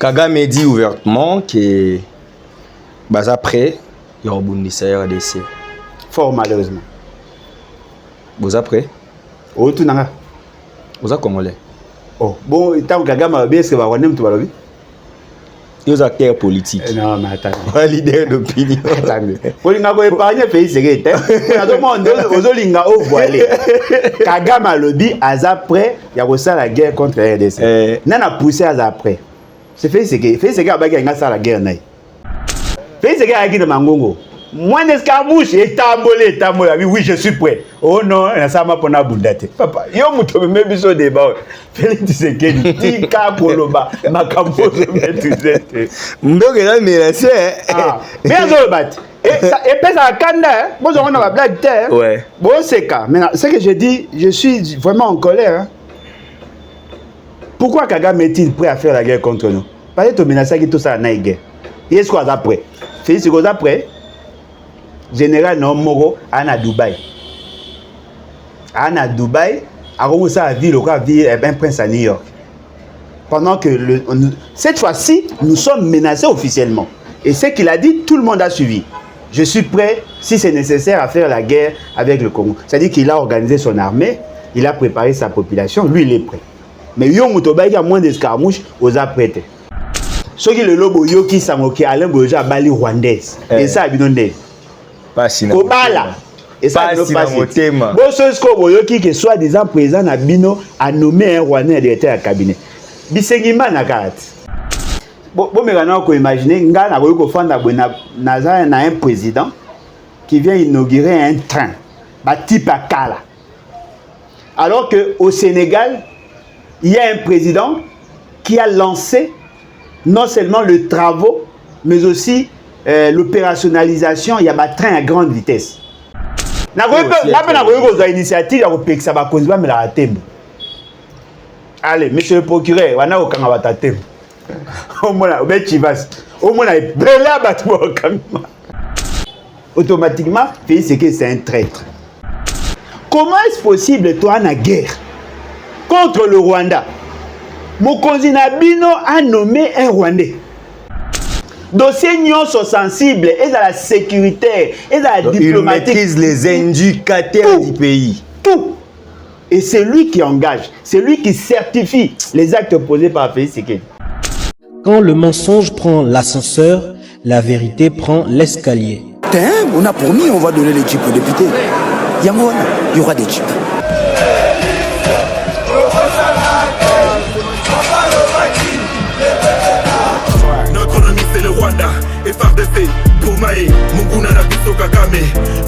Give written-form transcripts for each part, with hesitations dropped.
Kagame dit ouvertement que après il y a un bundisseur RDC. Fort malheureusement. Vous après? Oh tout nanga. Vous êtes congolais. Oh bon tant Kagame a bien ce que va voir tout balobi. Ils sont acteurs politiques. Non mais attends. Leader d'opinion. Attendez. Pour l'inga ko épargner pays secret. Na tout monde ozolinga au voilé. Kagame a lobby aza prêt ya ko la guerre contre la RDC. Nana poussé aza prêt. C'est fait ce que abaki nga ça la guerre naï. Fait ce que a qui de mangongo. Moi n'escarmouche et tambolé. Oui, je suis prêt. Oh non, ça m'a pas bundate. Papa, yo muto me biso débat. Félix Tshisekedi, tika koloba, makambo je metuzete. Mboke na menacé. Ah, bien zo bat. Et puis ça kanda, bon on a blague terre. Ouais. Bon c'est cas. Maintenant, ce que je dis, je suis vraiment en colère. Hein. Pourquoi Kagame est-il prêt à faire la guerre contre nous? Parce que tu menaces qui tout ça na guerre. Et est-ce qu'on a prêt? Félix Tshisekedi prêt? Général Nomoro à Dubaï. À Dubaï, à la ville, un prince à New York. Pendant que cette fois-ci, nous sommes menacés officiellement. Et ce qu'il a dit, tout le monde a suivi. Je suis prêt, si c'est nécessaire, à faire la guerre avec le Congo. C'est-à-dire qu'il a organisé son armée, il a préparé sa population, lui il est prêt. Mais Yon Moutoba, il y a moins d'escarmouches aux apprêtés. Ce qui est le lobo Yoki Samoki, Alain Boja, Bali rwandaise. Et ça, Abinonde. Pas si Kobala. Et ça, pas si bon, ce que soit-disant président Nabino a nommé un Rwandais directeur de cabinet. Bisengima Nakat. Bon, mais maintenant, vous imaginez, il y a un président qui vient inaugurer un train, type à Kala. Alors qu'au Sénégal, il y a un président qui a lancé non seulement le travaux, mais aussi l'opérationnalisation, il y a un train à grande vitesse. Allez, monsieur le procureur, on a aucun avatem. Automatiquement, c'est un traître. Comment est-ce possible, toi, en guerre contre le Rwanda? Mokonzi Nabino a nommé un Rwandais. Dossiers non sont sensibles et dans la sécurité et dans la diplomatie. Il maîtrise les indicateurs du pays. Tout. Et c'est lui qui engage, c'est lui qui certifie les actes posés par Félix Tshisekedi. Quand le mensonge prend l'ascenseur, la vérité prend l'escalier. On a promis, on va donner les jeeps aux députés. Il y aura des jeeps. FRDC, Poumae, Munguna Nabiso Kagame,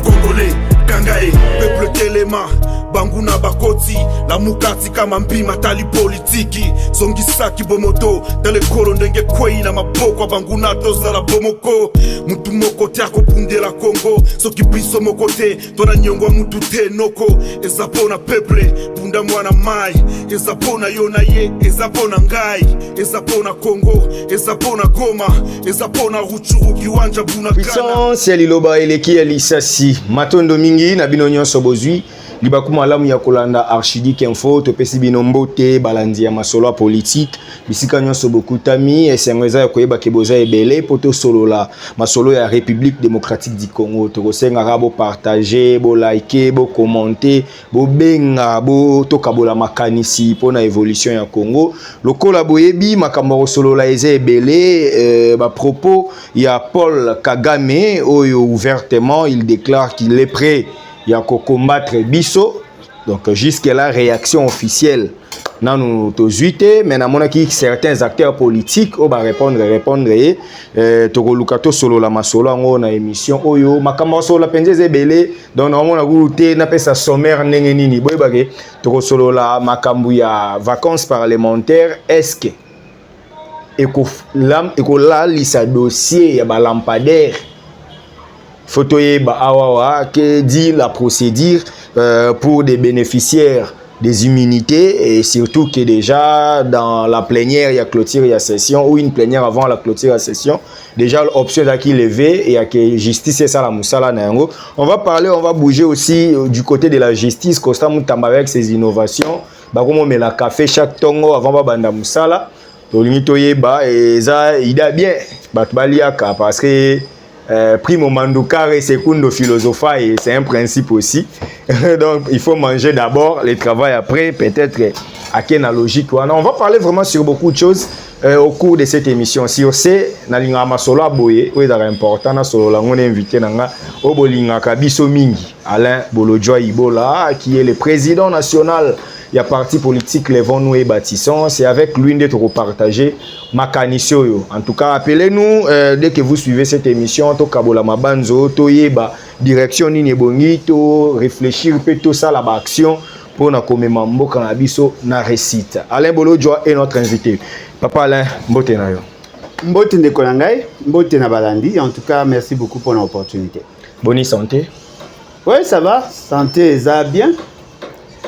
Congolais, Kangae, Peuple Telema, Banguna Bakoti, la Mukati Kamambi, Matali Politiki, Zongisaki Bomoto, dans les Korondenge Kwei, na Mapoko, Banguna Tozala Bomoko, Mutumoko Tiako Punde la Congo, Soki Biso Mokote, Tona Nyongwa Mutute Noko, Ezapona Peuple, Punda Mwana Mai, Ezapona Yonaye, Ezapona Ngai, Ezapona Congo, Ezapona Goma, Ezapona Ruchuru Kiwanja Bunakana. Puissance ya liloba eleki ya lisasi, Matondo mingi na bino nyonso bozwi. Libakuma lamu ya kolanda Archidic Info topesi bino mbote balandi ya masolo politique bisika nyonso bokutami esengeza ya koyeba ke boza ebele poto solola masolo ya République démocratique du Congo tokosenga bo partager bo liker bo commenter bo benga bo tokabola makanisi pona évolution ya Congo lokola boyebi makambo solola eza ebele ba propos ya Paul Kagame oyo ouvertement il déclare qu'il est prêt il y a qu'à combattre Bisso. Donc jusqu'à la réaction officielle nan nous tozuité mais na mona ki certains acteurs politiques au ba répondre tokoluka to solo la masolo ngo na émission oyo makamba solo la penjeze belé donc na mona goûter na pesa sommaire ndenge nini boy bagé toko solo la makambu ya vacances parlementaires est-ce que eko la lisa dossier ya ba lampadaire Photoye Awawa qui dit la procédure pour des bénéficiaires des immunités et surtout que déjà dans la plénière il y a clôture il y a session ou une plénière avant la clôture il y a session déjà l'option d'acquis levé et à que justice et ça la moussala nango. On va parler, on va bouger aussi du côté de la justice Costa Mutamba avec ses innovations bah comme on met la café chaque tongo avant banda moussala tolingi toyeba eza ida bien bato baliaka parce que primo mandukare secundo philosopha et c'est un principe aussi. Donc il faut manger d'abord, le travail après, peut-être à quelle logique. On va parler vraiment sur beaucoup de choses au cours de cette émission. Si on sait, nalinga masolo aboye, oui c'est important na solo la on invité nanga obolinga kabiso mingi Alain Bolodjoa Ibola qui est le président national. Il y a parti politique les vont nous et bâtissons. C'est avec lui d'être repartagé Makanisio. En tout cas, appelez-nous dès que vous suivez cette émission. To kabola mabanzo, to yeba direction ni bongi, to réfléchir plutôt ça la action pour na komema mboka na biso na récite. Alain Bolodjoa est notre invité. Papa Alain, mbote na yo. Mbote ndeko na ngai, mbote na balandi. En tout cas, merci beaucoup pour l'opportunité. Bonne santé. Oui, ça va. Santé, ça va bien.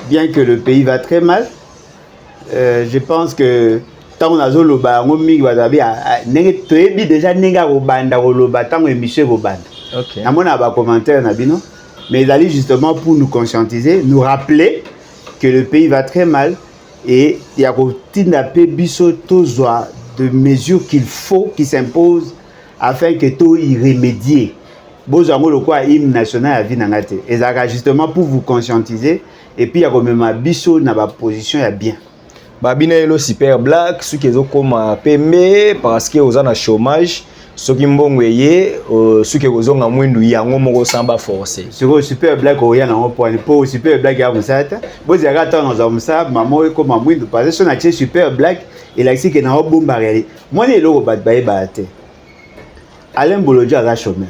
Bien que le pays va très mal, je pense que tant on a zoloba, on mi wadabi déjà nenga robanda roloba tant on émission robanda. Ok. Na mona ba commentaire na bino, mais ils allaient justement pour nous conscientiser, nous rappeler que le pays va très mal et il y a routine pe biso tozwa de mesures qu'il faut, qui s'imposent afin que tout y remédier. Bozango le quoi hymne national à vie nangate. Et ça justement pour vous conscientiser. Et puis il y a quand même biso na ba position ya bien. Babina elo super black ceux qui ont comme pembe parce que aux en chômage ceux qui mbongo yé ceux qui ont nga mwindu yango moko samba forcé. Sur super black o ya na on point pour super black ya musata. Bozi ya gata na za musa mamo ko mwindu parce que son axe super black et là c'est que na bomba réalité. Moi ne lo bat bae baate. Alain Bolodjoa a chômeur.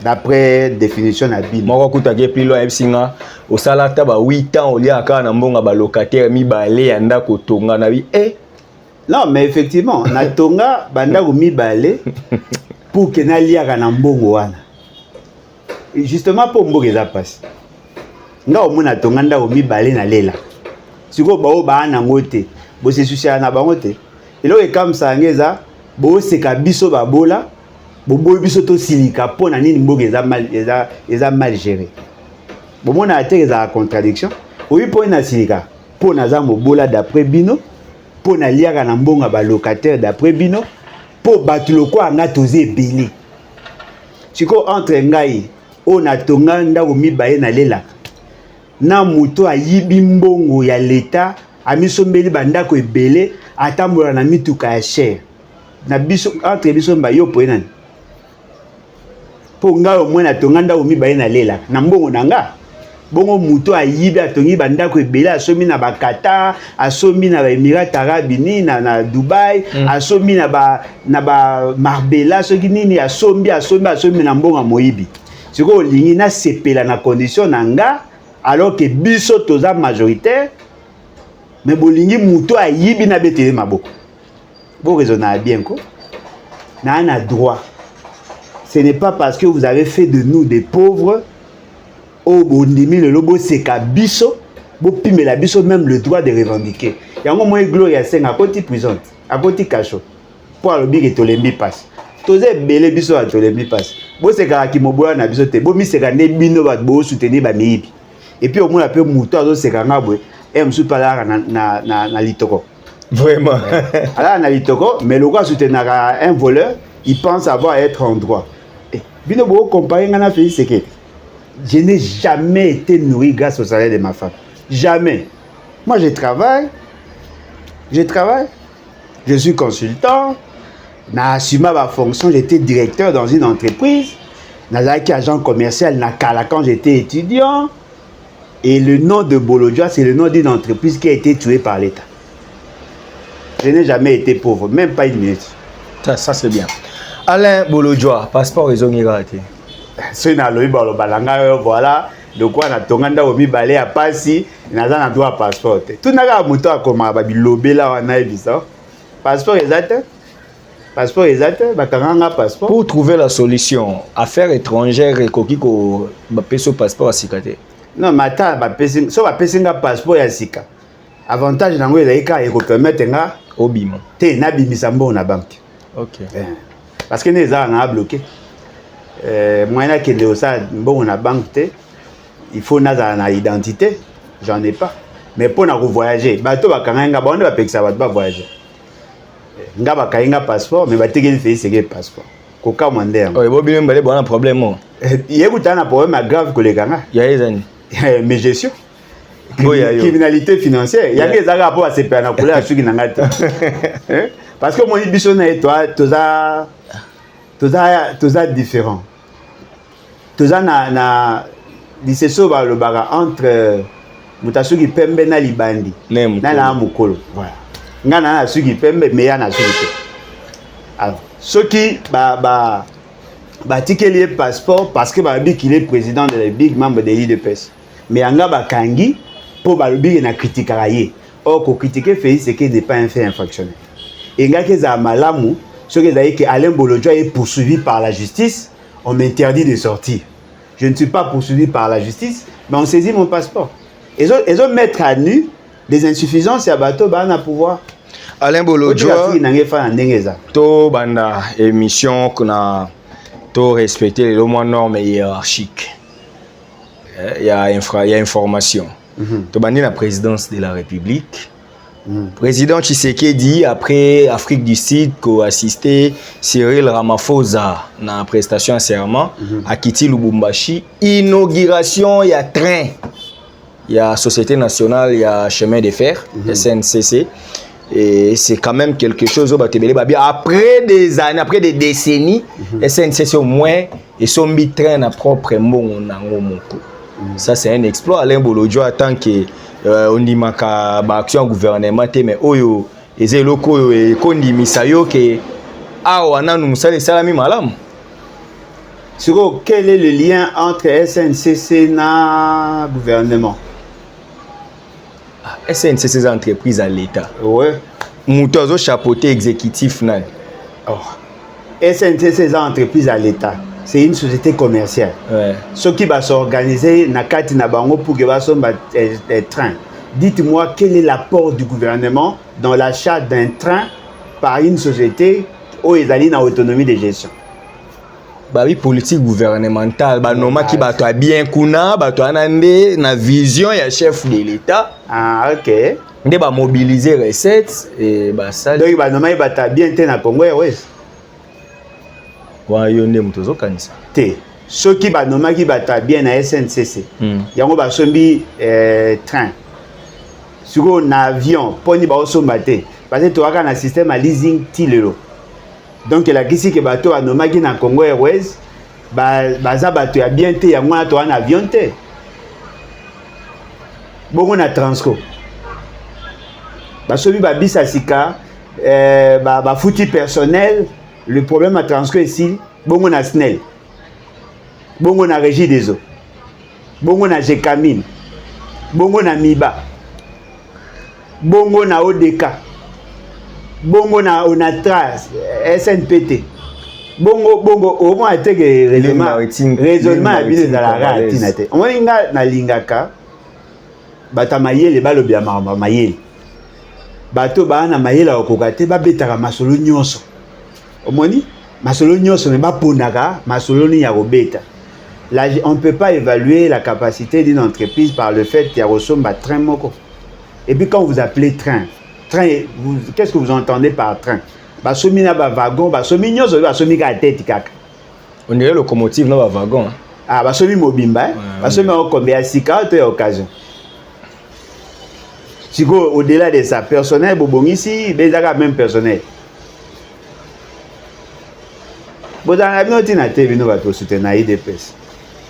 D'après définition na bino moko kutake pilo ebsinga osala ta ba 8 ans olia aka na mbonga ba locataire mibale ya ndako tonga na bi non mais effectivement na tonga bandako mibale pour que na liaka na mbongo wana justement pour mboka eza passe nga omona tonga ndako mibale na lela siko bao ba na ngote bo se sucia na bango te elo e kam sangeza bo se kabiso babola bobo biso to silika pona nini mboka eza mal géré bomona ate eza contradiction oyi pona silika pona za mobola d'après bino pona liaka na mbonga ba locataire d'après bino po batuloko anga toze ebele siko entre ngai ona tonga ndako mibaye na lela na muto ayibi mbongo ya leta amisombeli bandako ebele atambola na mituka ya cher na biso entre biso mbayo po nani po nga omwe na tonga ndako mibaye na lela na mbongo nanga bongo muto ayibi atongi bandako ebele asomi na bakata asomi na ba Émirats Arabes Unis na Dubai asomi na ba Marbella soki nini asomi na mbongo moyibi siko olingi na sepela na condition nanga alors que biso toza majoritaire mais bolingi muto ayibi na betele maboko bo raisonner bien ko na droit. Ce n'est pas parce que vous avez fait de nous des pauvres au bondimi le lobo seka biso bo pimela biso même le droit de revendiquer. Yango moy gloria senga à côté prison, à côté cacho. Pour le big et tolembi passe. Toze belé biso à tolembi passe. Bo seka ki mobola na biso te bo mi seka ne bino ba bo soutenir ba miibi. Et puis au moins la peu muto azo seka ngabwe em su pala na litoko. Vraiment. Alors na litoko mais le roi soutenir un voleur, il pense avoir être en droit. Bino bo comparer ngana Félix Sekeke. Je n'ai jamais été nourri grâce au salaire de ma femme. Jamais. Moi je travaille. Je suis consultant. Na assumé ma fonction, j'étais directeur dans une entreprise. Nazaki agent commercial na Kala quand j'étais étudiant. Et le nom de Bolodjoa, c'est le nom d'une entreprise qui a été tuée par l'État. Je n'ai jamais été pauvre, même pas une minute. Ça c'est bien. Alain Bolodjoa, passeport ils ont raté. C'est na loiba lo balanga voilà de quoi na tonganda omi balé à passi na za na droit passeport. Tout na ga moto akoma ba bilobela wana ebisa. Passeport exact. Passeport exact, bakanga passeport. Pour trouver la solution, affaires étrangères et kokiko ba peso passeport à sikate. Non, mata ba pesinga so ba pesinga passeport ya sika. Avantage nango ezalika eko permettre nga obima. Te na bimisa mbongo na banque. OK. Parce que les gens ont bloqué. Moi, qui est ça, bon, on a banque, il faut une identité. J'en ai pas. Mais pour voyager, bateau va quand même on va payer ça va voyager. nga bakainga passeport mais batekeli Félix Sekedi passeport koka mwande oh ebo bino mbale bona problème oh yekuta na problème grave koleka nga ya ezani mais gestion boya yo criminalité financière yanga ezaka rapport à CPA na couleur suki na ngati parce que moi biso na toi toza différent toza na liseso ba le baga entre mutasuki pembe na libandi na mukolo voilà ngana na suki pembe meya na suki pe alors soki ba tikeli passeport parce que ba bi qu'il est président de la big membre de l'IDPS mais anga ba kangi pour ba lobi na critiquer ye or ko critiquer Félix Sekedi n'est pas un fait infractionnel et ngaki za malamu soki za que Alain Bolodjo est poursuivi par la justice on m'interdit de sortir je ne suis pas poursuivi par la justice mais on saisit mon passeport et ils ont mettre à nu des insuffisances à bateau bana pouvoir Alain Bolodjo to banda émission qu'on to respecter les normes hiérarchiques il y a information to bandi la présidence de la République président Tshisekedi après Afrique du Sud ko assisté Cyril Ramaphosa na prestation à serment à Kiti Lubumbashi inauguration il y a train il y a Société Nationale il y a Chemin de Fer SNCC et c'est quand même quelque chose après des années après des décennies SNCC au moins et son train na propre monde ça c'est un exploit. Alain Bolodjo attend que on dit maka ba action gouvernement mais oyo eze loko e kondimisa yo ke awa nanu musale salami malam. Siko, quel est le lien entre SNCC na gouvernement? SNCC c'est entreprise à l'État. Ouais. Moutozo chapeauté exécutif nan. Oh. SNCC c'est entreprise à l'État. C'est une société commerciale. Ouais. Ce qui va s'organiser na kati na bango pour que va somba train. Dites-moi quel est l'apport du gouvernement dans l'achat d'un train par une société où ils allaient dans autonomie de gestion. Bah oui, politique gouvernementale, bah normal qui bato a bien kuna, bato anande na vision ya chef de l'État. Ah ok. Ndé ba mobiliser recettes et bah ça. Donc bah normal bata bien te na Congo Airways. Wa yo ndé mutozo kanisa. Te. Ceux qui ba normal qui bata bien na SNCC. Yango ba sombi train. Sur un avion, poni ba osomba te. Parce que tu as un système à leasing tilelo. Donc la kisi que bateau a nommé na Congo Airways baza bateau ya bien te ya mwana to un avion te. Bongo na Transco. Basobi ba bisa sika ba fouti personnel, le problème à Transco ici, bongo na SNEL. Bongo na Régie des eaux. Bongo na Gécamine. Bongo na Miba. Bongo na ODK. Bongo na Onatras, SNPT. Bongo au moins te que raisonnement à bien de la ratinate. On inga na lingaka bata mayele balo bia mama mayele. Bato ba na mayele okokate ba betaka masolo nyonso. Omoni masolo nyonso ne ba ponaka masolo ni ya robeta. Là on peut pas évaluer la capacité d'une entreprise par le fait qu'il y a resomba train moko. Et puis quand vous appelez train, qu'est-ce que vous entendez par train? Basomi na ba wagon, basomi nyozo basomi ka tête kaka. On dirait locomotive na ba wagon. Ah basomi mobimba, basomi o combien sika to occasion. Siko au-delà de ça personnel bobongisi, bezaka même personnel. Bodanga bino tina te bino ba to soutenir IDPS.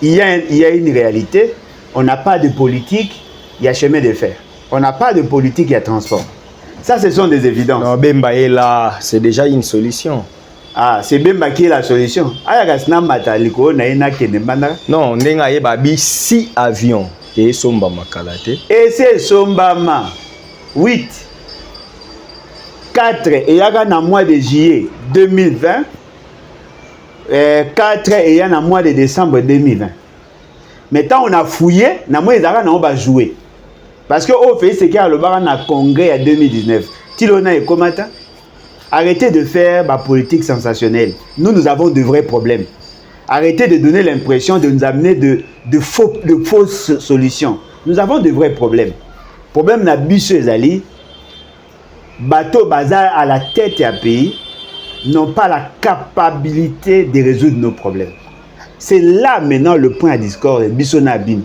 Il y a une réalité, on n'a pas de politique, il y a chemin de fer. On n'a pas de politique, il y a transport. Ça, ce sont des évidences. Non, Bemba est là, c'est déjà une solution. Ah, c'est Bemba qui est la solution. Non, Nenga et Babi, 6 avions. Et Somba Makalate. Et c'est Sombama. 8. 4. Et il y a un mois de juillet 2020. 4. Et il y a un mois de décembre 2020. Maintenant, on a fouillé. On va jouer. Parce que au fait, c'est qu'il y a le bar en congrès en 2019. Tilona et Komata, arrêtez de faire ma politique sensationnelle. Nous avons de vrais problèmes. Arrêtez de donner l'impression de nous amener de fausses solutions. Nous avons de vrais problèmes. Problème na biso ezali bateau bazar à la tête du pays n'ont pas la capacité de résoudre nos problèmes. C'est là maintenant le point à discorde. Bissonabin.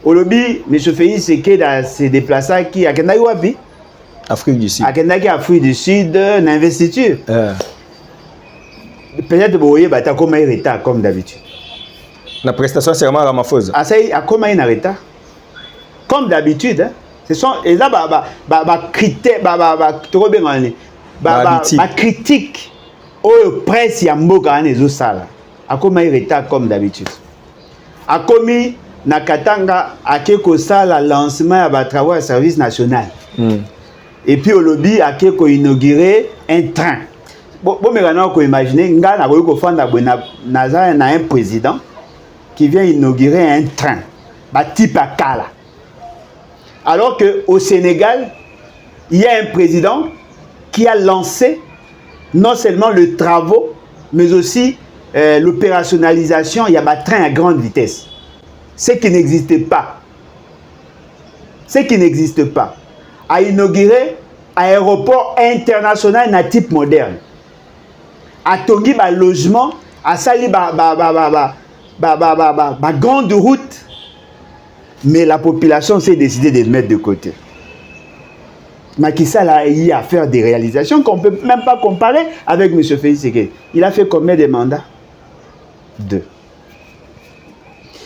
Au lobby, M. Félix Sekeda s'est déplacé à Kendaki Wapi, Afrique du Sud. à Kendaki Afrique du Sud, l'investiture. Peut-être que vous voyez, il y a comme un retard, comme d'habitude. La prestation, c'est vraiment Ramaphosa. Ah, ça y est, comme un retard. Comme d'habitude, hein. Ce sont les critères, critique au presse Yamboka les sala. A comme un retard comme d'habitude. A commis Nakatanga a quelque sala lancement à travaux à service national. Et puis au lobby a quelque inauguré un train. Bon, mais maintenant qu'on imagine, nga na ko fanda na un président qui vient inaugurer un train, type à Kala. Alors qu'au Sénégal, il y a un président qui a lancé non seulement les travaux, mais aussi l'opérationnalisation. Il y a un train à grande vitesse. Ce qui n'existe pas. Ce qui n'existe pas. A inauguré un aéroport international de type moderne. A tongi un logement, a sali grande route. Mais la population s'est décidée de le mettre de côté. Macky Sall a eu à faire des réalisations qu'on ne peut même pas comparer avec M. Félix Sekeda. Il a fait combien de mandats? 2.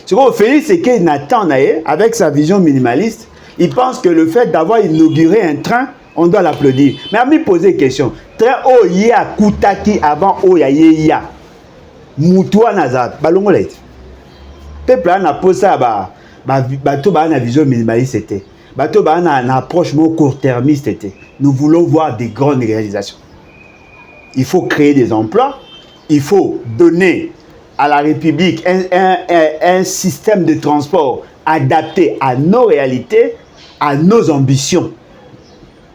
C'est quoi Félix Sekeda n'attend avec sa vision minimaliste, il pense que le fait d'avoir inauguré un train, on doit l'applaudir. Mais à me poser une question. Train o ya Koutaki avant o ya ya. Moutoua Nazat. Balongolet. Peuple a posé ça bateau ba na vision minimaliste était. Bateau ba na approche court-termiste était. Nous voulons voir des grandes réalisations. Il faut créer des emplois, il faut donner à la République un système de transport adapté à nos réalités, à nos ambitions.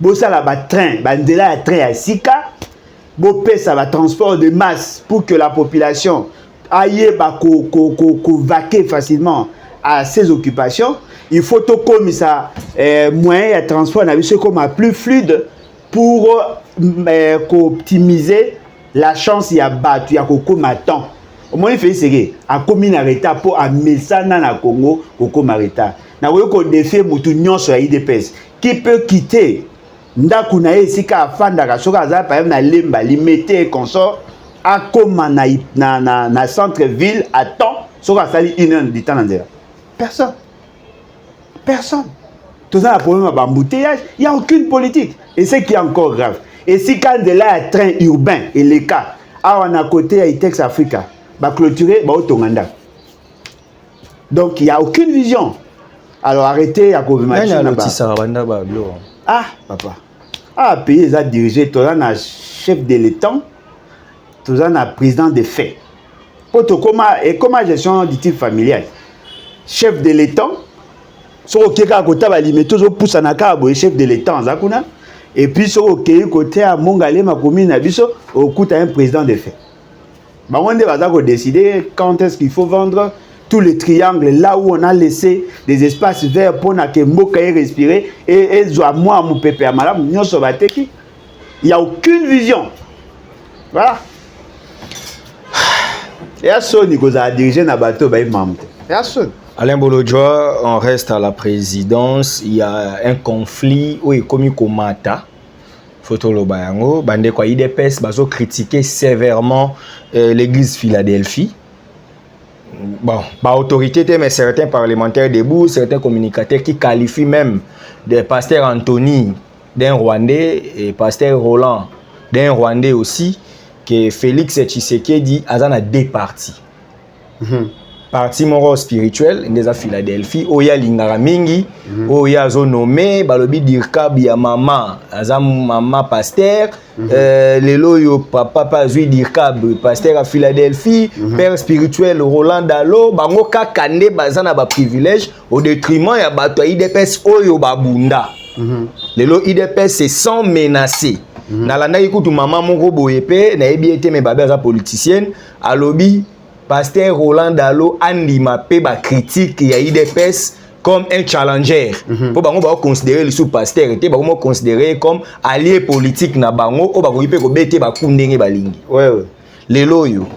Bossa la train, bandela train à Sika, bopé ça va transport de masse pour que la population aille vaquer facilement à ses occupations. Il faut tout comme ça moyen de transport comme plus fluide pour optimiser la chance il y a battu il y a beaucoup temps. Au moins il fait c'est à commune arrêta pour amener ça dans le Congo au comareta. Na voyo ko défier mutu nyonso ya IDPS qui peut quitter ndaku na esika afanda ka soka za par exemple na lemba limité consort à koma na centre ville à temps soka sali 1 heure du temps dans zéro. Personne. Tout ça, le problème de l'embouteillage, il n'y a aucune politique. Et ce qui est encore grave. Et si quand de là, un train urbain et les cas, on a côté à Itex Africa, va clôturer, va au Tonganda. Donc il n'y a aucune vision. Alors arrêtez à Ah, papa. Ah, pays a dirigé, tout ça, chef de l'État, tout ça, président de fait. Comment gestion du type familial. Chef de l'État, so okeka kota ba limito zo poussa na ka bo chef de l'État en zakuna et puis so okei côté à Mongale ma commune na biso okuta un président de fait. Ba wonde ba za ko décider quand est-ce qu'il faut vendre tous les triangles là où on a laissé des espaces verts pour na ke mboka y respirer et zo moi mon pépé malam nyonso ba teki. Il y a aucune vision. Voilà. Et à Sony ko za diriger na bateau ba imamte. Et à Sony Alain Bolodjoa, on reste à la présidence. Il y a un conflit où il est commis Komata. Photo Lobayango. Bande quoi IDPS baso critiquer sévèrement l'église Philadelphie. Bon, pas autorité, mais certains parlementaires debout, certains communicateurs qui qualifient même de pasteur Anthony d'un Rwandais et pasteur Roland d'un Rwandais aussi, que Félix Tshisekedi a deux partis. Parti moro spirituel ndeza Philadelphie oya lingara mingi oya zo nommé balobi dirkab ya mama azam mama pasteur lelo yo papa pas zui dirkab pasteur à Philadelphie père spirituel Roland Dalo bango kakande bazana ba privilège au détriment ya bato IDPS oyo babunda lelo IDPS c'est sans menacer nalanda ikutu mama moko boyepe na ebiete me babe za politicienne alobi Pasteur Roland Dalo andima pe ba critique ya IDPS comme un challenger. Pour bango ba considérer le sous-pasteur était ba considérer comme allié politique na bango o ba ko ipe ko bete ba kundenge balingi. Ouais ouais. Lelo yo.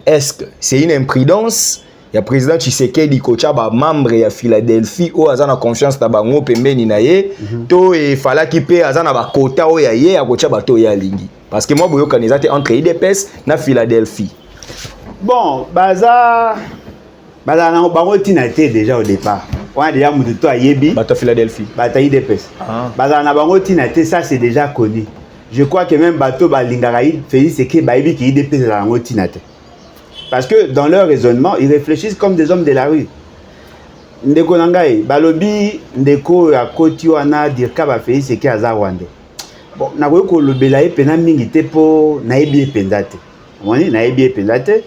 Est-ce que c'est une imprudence? Il y a président Tshisekedi kocha ba membre ya Philadelphie o azana confiance na bango pembeni na ye to e fala ki pe azana ba quota o ya ye akocha bato ya lingi. Parce que moi boyo kanizate entre IDPS na Philadelphie. Bon, baza na bango tinate déjà au départ. On a déjà mututo ayebi Bato Philadelphie. bata IDPS. Baza na bango tinate, ça c'est déjà connu. Je crois que même bato balingara Félix Tshisekedi bayebi ki IDPS na bango tinate. Parce que dans leur raisonnement, ils réfléchissent comme des hommes de la rue. Ndeko nangai, balobi ndeko ya koti wana dirka ba Félix Tshisekedi aza Rwandais. Bon, na ko lobela e pena mingi te po na ebi pendate. Moni na ebi pendate.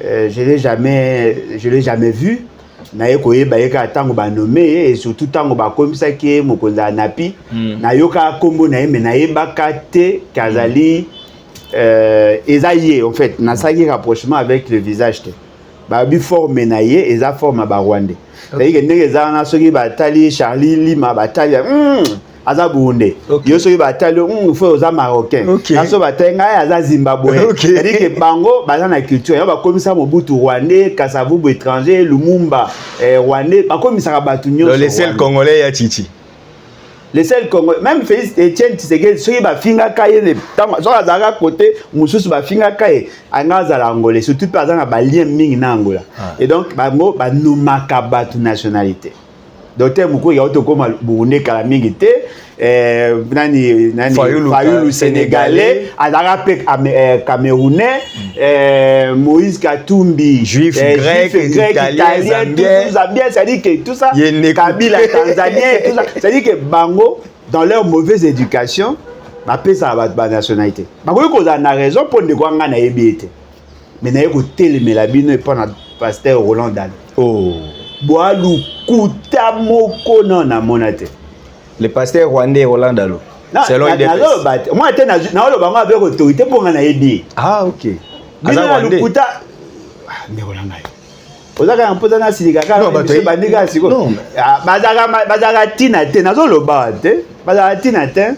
Je l'ai jamais vu. Na ko yeba ka tango ba nommé et surtout tango ba komisa ki mokonza anapi. Na yoka kombo na yeme na yeba kate kazali ezaye en fait na saki rapprochement avec le visage te. Ba bi forme na ye eza forme ba Rwandais. C'est-à-dire que ndenge za na soki ba tali Charlie Lima ba tali aza Burundais. Yo soki ba tali faut oza Marocain. Aso ba tenga aza Zimbabwe. C'est-à-dire que bango baza na culture yo ba komisa Mobutu Rwandais, Kasavubu étranger, Lumumba Rwandais, ba komisa ba tunyo. Le seul congolais ya Chichi. Les seuls Congolais, même Félix Etienne Tshisekedi, ceux qui bafinga kaye ne so azaka côté mususu bafinga kaye angaza la Angolais, surtout par exemple ba lien mingi na Angola. Et donc bango ba numaka batu nationalité. Docteur Moukou ya otokoma Burundais kala mingi te nani Fayulu sénégalais, azaka pe camerounais, Moïse Katumbi juif grec italien tout ça bien, ça dit que tout ça Kabila tanzanien tout ça, ça dit que bango dans leur mauvaise éducation bape ça ba nationalité. Bango ko na raison pour ndeko nga na yebiete. Mais na yeko telemela bino et pendant pasteur Roland Dal. Oh. Boalu kuta moko non na monate. Le pasteur rwandais Roland Dalo. Selon IDPS. Moi j'étais na lo bango avec autorité pour nga na yebi. Ah OK. Bino na lukuta mais Roland Dalo. Ozaka mpoza na silika ka biso bandika siko. Bazaka tina te nazo loba te. Bazaka tina te.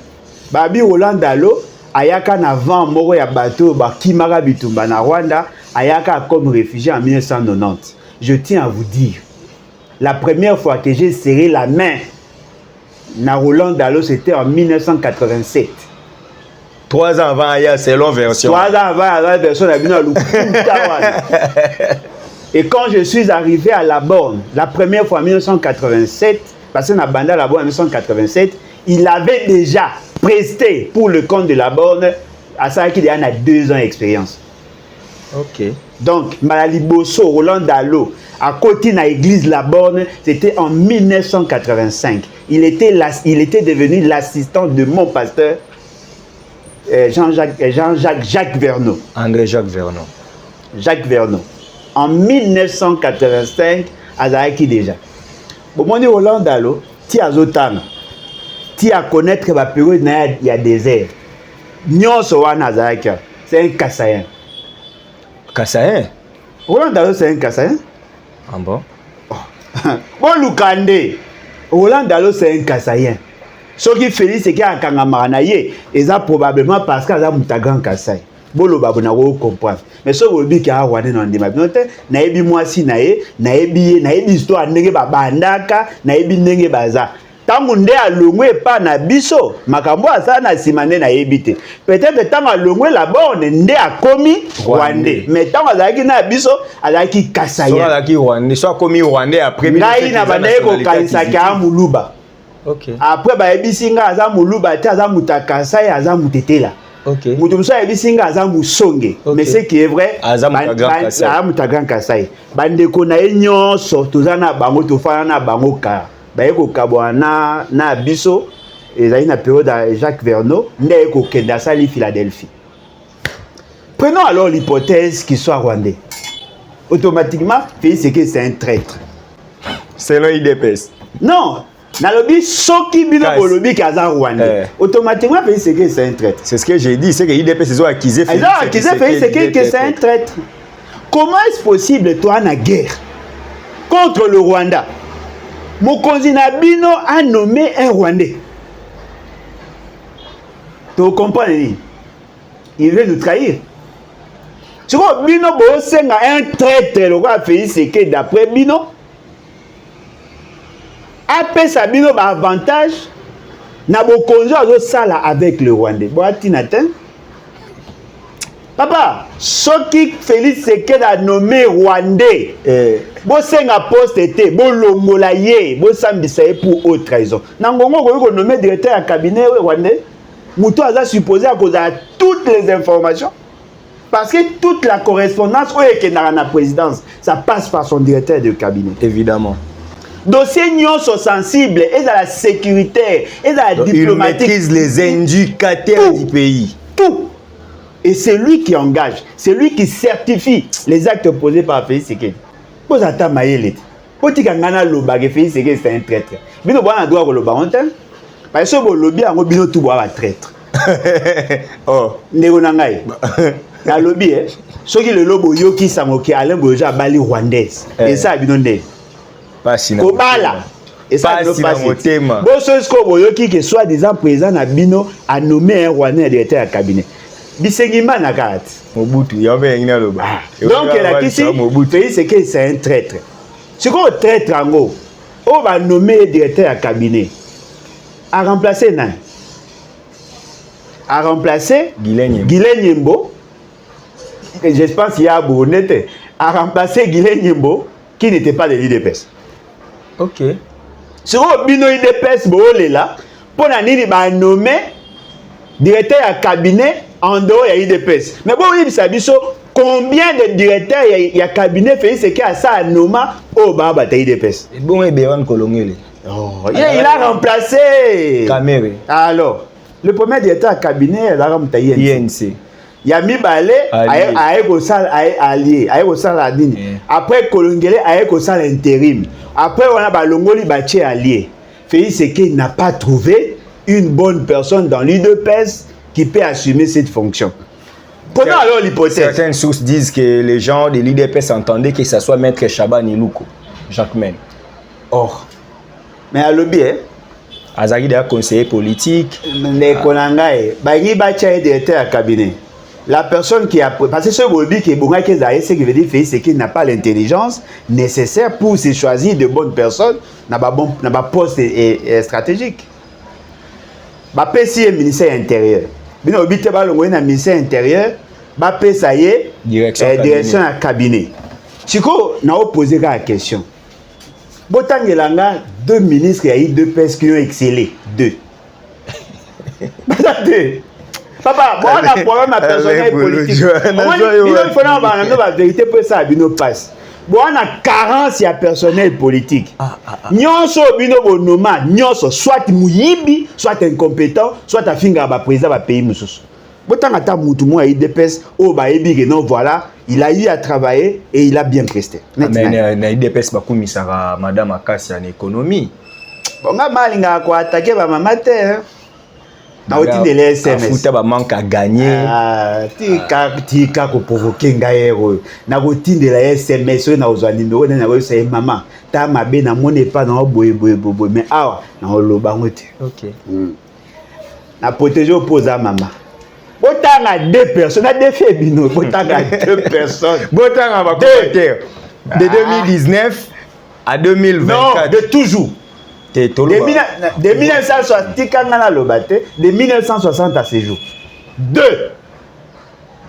Babi Roland Dalo ayaka na vent moko ya bateau ba kimaka bitumba na Rwanda ayaka comme réfugié en 1990. Je tiens à vous dire, la première fois que j'ai serré la main na Roland Dalo, c'était en 1987. 3 ans avant, il y a selon version. 3 ans avant, la version a bien Et quand je suis arrivé à la borne, la première fois en 1987, parce qu'on a bandé à la borne en 1987, il avait déjà presté pour le compte de la borne à ça qu'il y a 2 ans d'expérience. OK. Donc, Malali Bosso, Roland Dalo, à côté de l'église La Borne, c'était en 1985. Il était devenu l'assistant de mon pasteur, Jacques Verneau. André Jacques Verneau. Jacques Verneau. En 1985, Azaki déjà. Bon, moi, Roland Dalo, tu as Zotana. Tu as connaître que la période, il y a des airs. Nyon Sowan Azaki, c'est un Kassayen. Kassayen? Roland Dalo, c'est un Kassayen? Ah bon? Bon, Lukande. Roland Dalo, c'est un Kassayen. Ce qui fait, c'est qu'il y a un Kangamaranaye. Et ça, probablement parce qu'il y a un Moutagan Kassay. Bon, le babou n'a pas comprendre. Mais ce qui est un Rwandais dans le débat, naebi moi si naebi histoire nenge babandaka, naebi nenge baza. Tango nde alongwe pa na biso makambo asa na simane na yebite peut-être tango alongwe la borne nde akomi Rwandais mais tango azaki na biso azaki Kassayen so azaki Rwandais so akomi Rwandais après ngai na bandai ko kanisa ka muluba. OK. Après ba yebisinga aza muluba te aza mutakasai aza mutetela. OK. Mutu muso yebisinga aza musonge. Okay. Mais ce qui est vrai aza mutagan Kasai bandeko na nyonso tozana bango tofana na bango ka bayeko kabwana na biso ezali na période de Jacques Verneau ndeko kenda sali Philadelphie. Prenons alors l'hypothèse qu'il soit rwandais. Automatiquement, Félix Tshisekedi c'est un traître. Selon IDPS. Non, nalobi soki bino bolobi kaza rwandais. Automatiquement Félix Tshisekedi c'est un traître. C'est ce que j'ai dit, c'est que IDPS ils ont accusé Félix Tshisekedi que c'est un traître. Comment est-ce possible toi en guerre contre le Rwanda? Mokonzi na bino a nommé un Rwandais. Tu comprends? Il veut nous trahir. Tu vois, bino bosenga un traître le roi Félix Tshisekedi d'après bino. Après ça bino ba avantage na bokonzi azo sala avec le Rwandais. Boati natin. Papa, soki Félix Tshisekedi a nommé Rwandais. Bosenga poste était bon longola ye, bo sambisa ye pour haute trahison. Nangongo ko nommé directeur à cabinet Rwandais. Mouto a supposé à cause de toutes les informations. Parce que toute la correspondance qui est dans la présidence, ça passe par son directeur de cabinet. Évidemment. Dossiers sont sensibles et dans la sécurité et dans la diplomatie. Il maîtrise les indicateurs du pays. Tout. Et c'est lui qui engage, c'est lui qui certifie les actes posés par Félix Tshisekedi. Vous attendez Maïlet. Vous dites que Félix Tshisekedi c'est un traître. Mais nous avons droit au lobby. Parce que le lobby a un tout boire traître. Oh. Négonangaï. Le lobby, ceux qui le lobby yoki samoki Alain Boja bali rwandaise. Et ça binonde. Pas si na. Kobala. Et ça pas si na motema. Bon ceux qui boyoki que soit disant président na bino a nommé un Rwandais directeur à cabinet. Bisengima na carte. Mobutu yombe ngina loba. Donc la question c'est que c'est un traître. Ce qu'on traître en gros, on va nommer directeur à cabinet. A remplacer nan. A remplacer Guylaine Nyembo. J'espère qu'il y a honnête. A remplacer Guylaine Nyembo qui n'était pas de l'IDPS. Ok. Sur le bino IDPS, il est là. Pour nani ba nommer directeur à cabinet en dehors de l'IDPS. Mais bon, il s'agit de combien de directeurs il y a cabinet fait ce qu'il y a ça à nommer au baba de l'IDPS. Bon, et Béran Kolongele. Oh, il a remplacé. Caméré. Alors, le premier directeur à cabinet, il a remplacé INC. Yami Balé, aïe au sal allié, aïe au sal adine. Après Kolongele, aïe au sal intérim. Après on a Balongoli Baché allié. Félix Tshisekedi n'a pas trouvé une bonne personne dans l'IDPS qui peut assumer cette fonction. Prenons alors l'hypothèse. Certaines sources disent que les gens de l'IDPS entendaient que ce soit Maître Chaban Ilouko, Jacques Men. Or, mais à lobby, Azaki d'ailleurs conseiller politique. Les Konangaï, Bagui Bacha est directeur à cabinet. La personne qui a... Parce que ce lobby qui est bon, c'est qui veut dire qu'il n'a pas l'intelligence nécessaire pour se choisir de bonnes personnes, n'a pas poste stratégique. PCI est ministère intérieur. Bien au but de ministère intérieur, ça y est, direction à cabinet. Chico n'a pas posé la question. Botangelanga, 2 ministres et 2 personnes qui ont excellé. 2. Papa, moi on a un problème à personnel politique. Il faut avoir la vérité pour ça, bino passe. Bon, on a carence à personnel politique. Nyonso bino bonoma, nyonso soit muyibi, soit incompétent, soit à finga ba président ba pays mususu. Botan ata mutu mo ay DPS o ba ebi que non voilà, il a eu à travailler et il a bien presté. Mais na DPS ba komisara madame Akasi en économie. Bon nga malinga ko attaquer ba mama te. Na otinde les SMS. Futa ba manque à gagner. Tika ko provoquer ngaero. Na otinde la SMS na ozwa numéro na ko say maman. Ta mabe na mone pas na boye mais awa na oloba ngote. OK. Na protéger opposa maman. Botanga 2 personnes, na défait bino, botanga 2 personnes. Botanga ba commentaire. De 2019 à 2024. Non, de toujours. De 1960, de 1960 à ce jour. 2.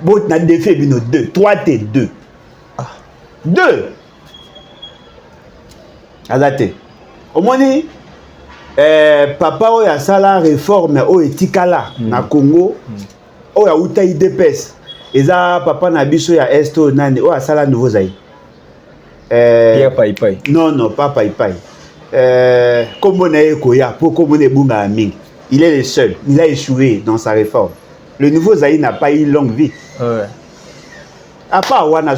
Bot na défait bino 2, 3 T 2. 2. Azate. Au moins papa o ya sala réforme o etikala na Congo. O ya uta IDPS. Eza papa na biso ya Esto nani o ya sala nouveau zai. Pierre Paipai. Non, pas Paipai. Comme on a Ekoya, pour comme on est Bunga Aming. Il est le seul. Il a échoué dans sa réforme. Le nouveau Zaï n'a pas eu longue vie. Ouais. À part Wana,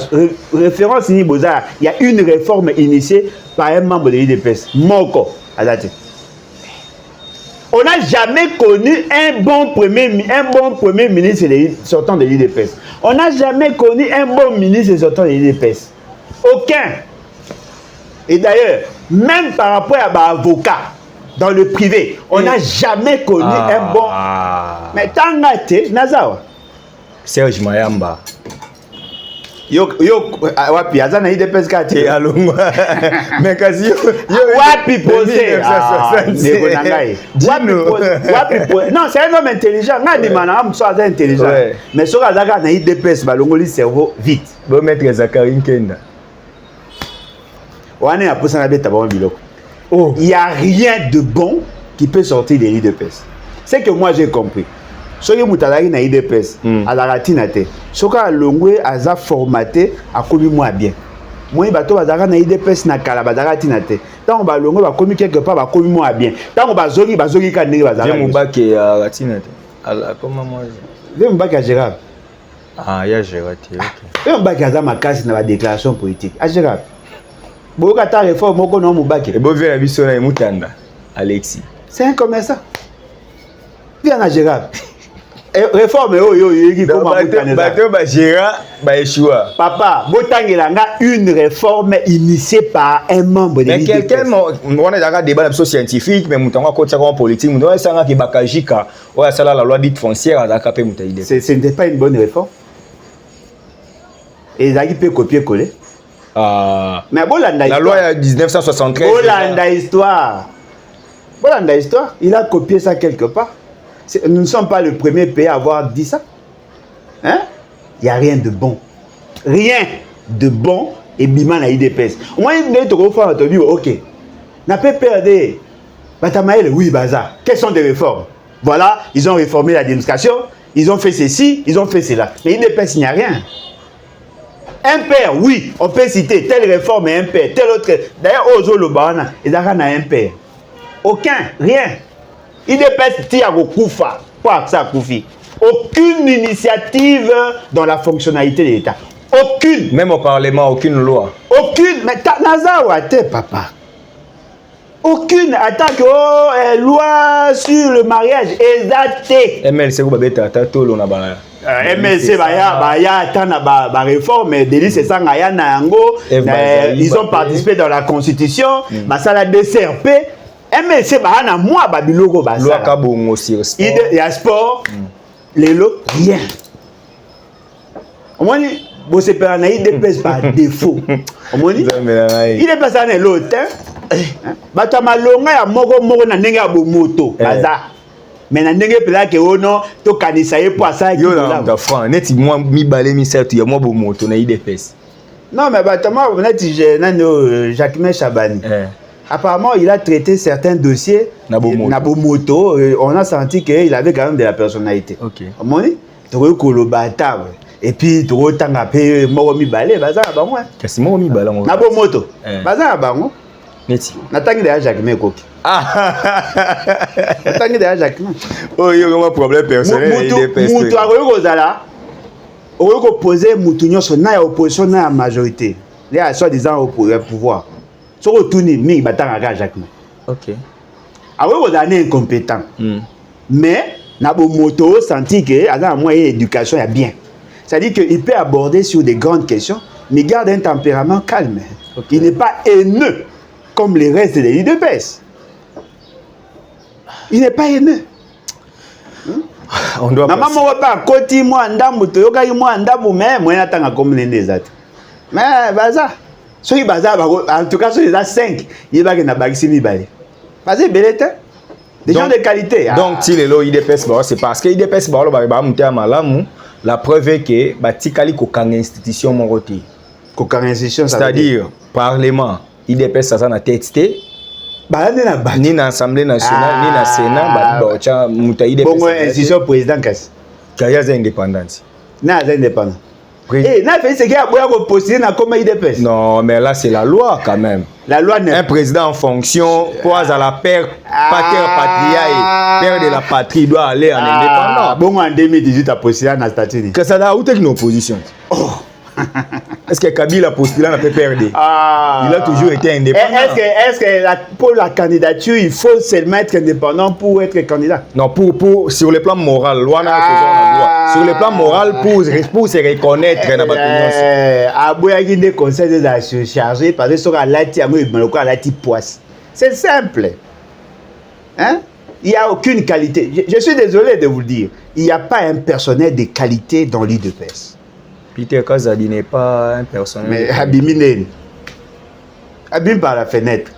référence il y a une réforme initiée par un membre de l'IDPS. Moko. On n'a jamais connu un bon premier ministre sortant de l'IDPS. On n'a jamais connu un bon ministre sortant de l'IDPS. Aucun. Et d'ailleurs, même par rapport à avocat dans le privé, on n'a jamais connu un bon. Mais tant que Nazawa. Serge Mayamba. Yo wapi azana IDPS kati alongwa mais kasi yo wapi posé wapi non c'est un homme intelligent ngadi mana am so intelligent mais so azaka na IDPS balongoli cerveau vite bon maître Zakari Nkenda wana ya posa na beta ba biloko il y a rien de bon qui peut sortir de l'IDPS. C'est que moi j'ai compris. Soki mutalaki na IDPS alaka tina te soki alongwe aza formaté akomi moins bien moi bato bazaka na IDPS na kala bazaka tina te tant balongwe bakomi quelque part bakomi moins bien tant bazoki ka ndenge bazaka Mubake ya tina te ala comment moi Mubake Gérard ya Gérard OK Mubake aza makasi na ba déclaration politique Gérard boka ta réforme moko no Mubake et bo vient biso na Mutanda Alexis c'est un commerçant viens à Gérard réforme qui papa une réforme initiée par un membre de l'IDPS. Mais quelqu'un on a déjà débat scientifique mais mutango côté politique mutango sanga ki bakajika o sala la loi dite foncière à capé mutaide. Ce n'était pas une bonne réforme. Et ça qui peut copier coller. Mais bolanda la loi de 1973. Bolanda histoire. Il a copié ça quelque part. Nous ne sommes pas le premier pays à avoir dit ça. Hein? Il n'y a rien de bon. Rien de bon et bima na IDPS. Moi, il dit, ok. N'a pas perdu. Batamaël, oui, bazar. Quelles sont des réformes? Voilà, ils ont réformé l'administration, ils ont fait ceci, ils ont fait cela. Mais IDPS, il n'y a rien. Un père, oui, on peut citer telle réforme et un père, tel autre. D'ailleurs, Ozo Lobana, il a un père. Aucun, rien. IDPS tia kufa quoi ça koufi aucune initiative dans la fonctionnalité de l'État aucune même au parlement aucune loi mais nazawa te papa aucune attaque loi sur le mariage exacté MLC ko babeta tatolo na ba MLC baya tana ba réforme délit c'est ça ngaya na yango ils ont participé dans la constitution basala DCRP MLC bahana moi babiloko basa loi kabongo sur sport il y a sport lelo rien on dit bo se perd na IDPS par défaut on dit IDPS na l'autre bata malonga ya moko na ndenge ya bomoto baza mais na ndenge pela ke ono to kanisa ye po asa yo na franc neti moi mi balé mi certes ya moi bomoto na IDPS non mais bata moi neti je Jacques Chabani apparemment, il a traité certains dossiers Nabomoto. On a senti qu'il avait quand même de la personnalité. Ok. Et puis, tu as fait Moromi Balé, Bazar Bango. Qu'est-ce que Moromi Balé? Nabomoto. Bazar Bango. Neti. Nathangi de Jacques Mekoki. Nathangi de Jacques. Oh, il y a un problème personnel. Moutou a Rozala. On va poser Moutounion sur la opposition à la majorité. Il y a soi-disant au pouvoir. Retourner Jacques. Ok. Alors, vous êtes incompétent. Mais, Nabomoto senti que un moyen d'éducation est bien. C'est-à-dire qu'il peut aborder sur des grandes questions, mais garde un tempérament calme. Okay. Il n'est pas haineux comme les restes de l'IDPS. Il n'est pas haineux. On doit maman pas côté moi ndambu to yoka moi ndambu mais moi n'attends comme les autres. Mais baza so il baza en tout cas sur les 5 il va que na bagisi mi balé. Baza belete des gens de qualité. Donc si les lo IDPS c'est parce que IDPS ba monter malamu la preuve est que batikali ko kanga institution mon côté. Ko kanga institution c'est-à-dire parlement IDPS ça na tête ni na Assemblée nationale ni na Sénat ba cha mutaide bon institution président kas kayaza indépendance na indépendant na fait ce qui a boya ko postuler na comme IDPS non mais là c'est la loi quand même la loi un président en fonction croise à la père pater patria et père de la patrie doit aller en indépendant bon en 2018 a postulé na statut que ça a où une opposition Est-ce que Kabila postulant n'a pas perdu? Ah. Il a toujours été indépendant. Est-ce que pour la candidature, il faut seulement être indépendant pour être candidat? Non, pour sur le plan moral, loi n'a droit. Sur le plan moral, pour se reconnaître dans la Aboyaki des conseils des assurés chargés parce que sur la poisse. C'est simple. Hein? Il n'y a aucune qualité. Je suis désolé de vous le dire. Il n'y a pas un personnel de qualité dans l'IDPS. Peter Kazadi n'est pas un personnel. Mais Abimine. Abim par la fenêtre.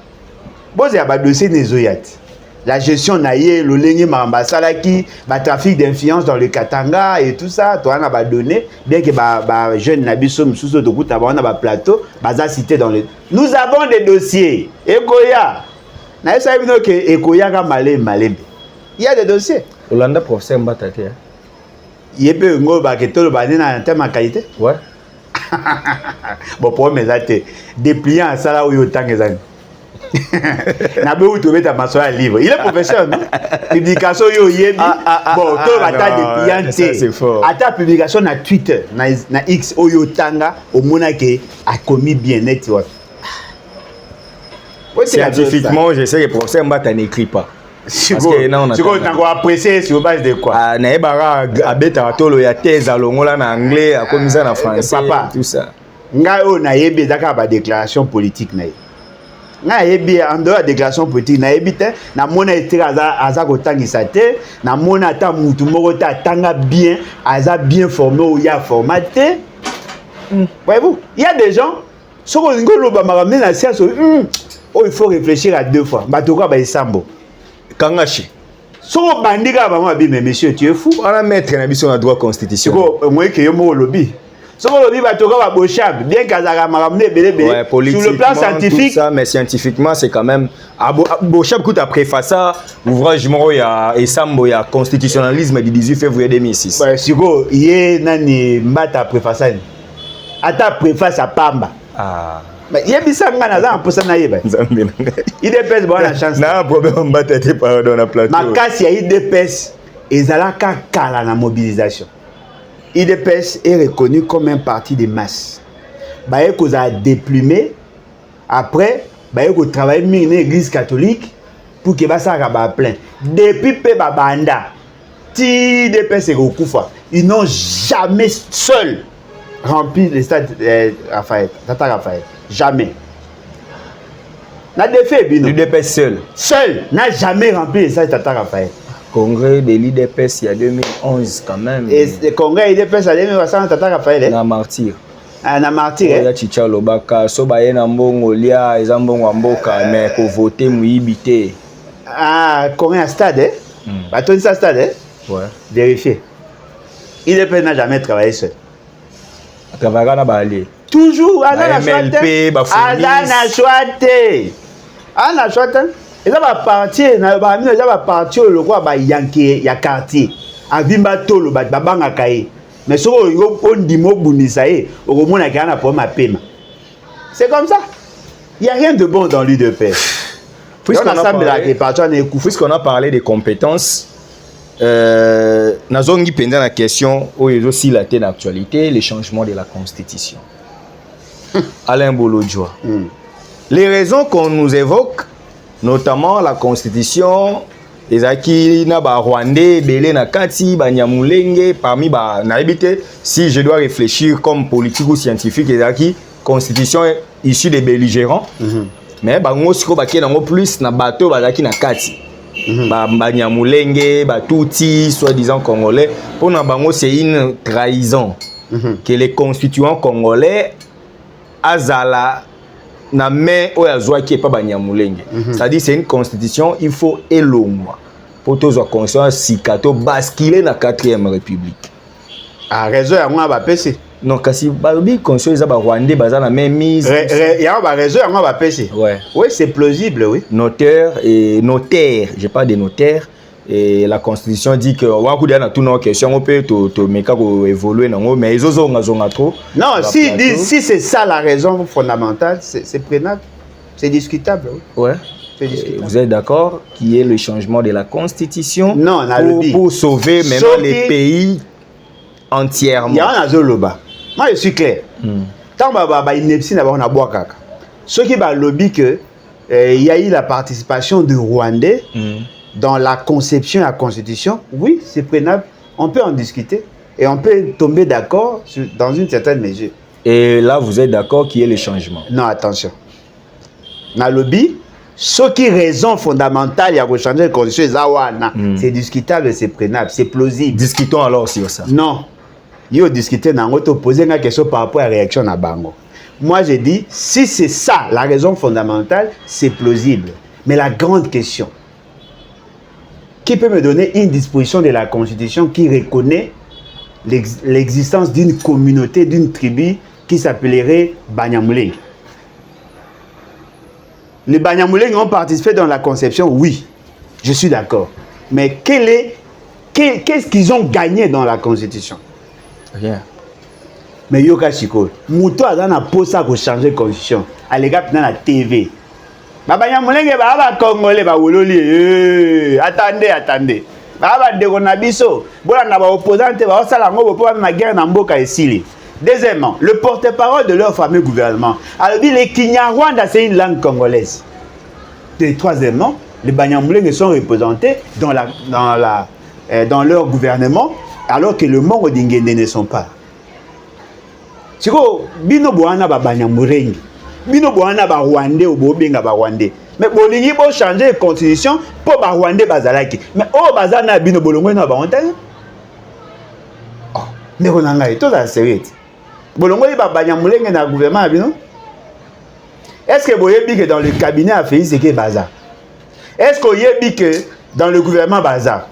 Bon, il y a un dossier Nezoyat. La gestion naïe, le lengue Marambasalaki, le trafic d'influence dans le Katanga et tout ça, tu as donné. Bien que les jeunes Nabiso Moussouso de Gout, on a un plateau, basa cité dans le. Nous avons des dossiers. Ekoya. Il y a des dossiers. Olanda professeur Mbatate. Il y a peu de termes de qualité. Ouais. Bon, pour mes athées, dépliant à ça là où il y a autant de années. Où tu mets ta maçon à livre. Il est professeur, non? Publication, il y a bon, tu as dépliant. C'est fort. À ta publication na Twitter, na X, où il y a autant, au monde qui a commis bien net. Scientifiquement, je sais que le professeur Mbata n'écrit pas. Tu as apprécié sur base de quoi? Naebara abeta tolo ya thèse à l'ongola en anglais, à comme ça en français, papa, tout ça. Nga o na yebe daka ba déclaration politique na. Nga yebe en dehors de déclaration politique na yebite na mona etira aza ko tangisa te, na mona ta mutu moko ta tanga bien, aza bien formé ou ya formaté. Voyez-vous, il y a des gens soko ngolo ba maramne na science oh, il faut réfléchir à deux fois. Batoko ba isambo. Kangashi. So bandika ba mabi mais monsieur tu es fou. On a mettre na biso na droit constitutionnel. Siko moi que yo mo lobby. Soko lobby batoko ba bochab bien kazaka maramne belebe. Ouais, sur le plan scientifique ça, mais scientifiquement c'est quand même bochab coûte après ça ouvrage moro ya esambo ya constitutionnalisme du 18 février 2006. Ouais, siko yé nani mbata préface. Ata préface à Pamba. Ah. Mais il y a des gens qui ont il dépêche bonne chance. Na problème batté par dans la plateau. Ma casse il dépêche ezalaka kala na mobilisation. IDPS est reconnu comme un parti de masse. Baye ko za déplumé après baye ko travailler dans l'église catholique pour que ba ça ba plein. Depuis pe babanda ti IDPS est okufa. Ils n'ont jamais seul rempli le stade Raphaël, Tata Raphaël. Jamais. N'a défait bino. L'UDPS seul. Seul n'a jamais rempli le stade Tata Raphaël. Congrès de l'IDPS il y a 2011 quand même. Et le congrès l'IDPS à 2011 Tata Raphaël. Na martyr. Ah na martyr. Ya chicha lobaka so ba yena mbongo lia ezambongo mboka mais ko voter muibité. Ah congrès à stade Bah toi ça stade Ouais. Vérifier. IDPS n'a jamais travaillé seul. Travailler na balé. Toujours à la MLP, et là, va partir, va partir le roi va yanké, ya quartier. Avimba tolo, babanga kaye. Mais si on dit mot bunisaye, au moins on a pour ma paiement. C'est comme ça. Il n'y a rien de bon dans l'UDPS. Puisqu'on a parlé des compétences, Nazongi pendant la question, où il y a aussi la tête d'actualité, les changements de la Constitution. Alain Bolodjoa. Les raisons qu'on nous évoque, notamment la Constitution, les acquis naba Rwandais, Belé Nakati, Banyamulenge, parmi naïbité, si je dois réfléchir comme politique ou scientifique, les acquis, Constitution issue des belligérants, mais bango siko baké nango plus na bateau bazaki Nakati. Banyamulenge, Batouti, soi-disant congolais, pour na bango c'est une trahison que les constituants congolais azala na main oyazwa qui est pas Banyamulenge. C'est-à-dire c'est une constitution, il faut élongwa pour tous la constitution sikato basculer na 4e république. Ah raison ya moi ba PC. Non kasi babi constitution za ba Rwandais baza na même mise. Ya ba raison ya moi ba PC. Ouais. Oui, c'est plausible, oui. Notaire, j'ai pas de notaire. Et la constitution dit que waku dia na tout nos questions on peut to meka ko évoluer nango mais ils ont trop. Non, si c'est ça la raison fondamentale, c'est prenable, c'est discutable. Oui. Ouais. Vous êtes d'accord qu'il y ait le changement de la constitution? Non, on a pour sauver maintenant les pays entièrement. Il y a un azoloba. Moi je suis clair. Tant que ineptie n'a pas bois kaka. Ce qui va lobby que il y a eu la participation de Rwandais dans la conception et la constitution. Oui, c'est prénable. On peut en discuter et on peut tomber d'accord dans une certaine mesure. Et là, vous êtes d'accord qu'il y ait les changements? Non, attention. Dans le lobby, ce qui est raison fondamentale, il y a pour changer la constitution, c'est discutable, c'est prénable, c'est plausible. Discutons alors sur ça. Non. Il faut discuter, il faut poser une question par rapport à la réaction de Bango. Moi, j'ai dit, si c'est ça, la raison fondamentale, c'est plausible. Mais la grande question, qui peut me donner une disposition de la Constitution qui reconnaît l'existence d'une communauté, d'une tribu qui s'appellerait Banyamulenge? Les Banyamulenge ont participé dans la conception, oui, je suis d'accord. Mais qu'est-ce qu'ils ont gagné dans la Constitution? Rien. Mais yoka chiko, muto a na posa ko changer constitution. Alega dans la TV. Baba Nyamulenge ba Congolais ba wololi. Attendez. Baba de konabiso, bola na ba opposante ba osala ngo po ma guerre na mboka esili. Deuxièmement, le porte-parole de leur fameux gouvernement. Alors dit les Kinyarwanda c'est une langue congolaise. Et troisièmement, les Banyamulenge sont représentés dans leur gouvernement alors que le monde d'Ingende ne sont pas. Siko bino boana ba Banyamulenge, bino boana ba Rwandais ou bobenga ba Rwandais. Mais bolingi bo changer constitution pour ba Rwandais bazalaki. Mais oh bazana bino bolongo na ba honte. Oh, mais on a tout ça sérieux. Bolongo ba Banyamulenge na gouvernement bino. Est-ce que boyebi que dans le cabinet a fait ce que bazar? Est-ce que boyebi que dans le gouvernement bazar?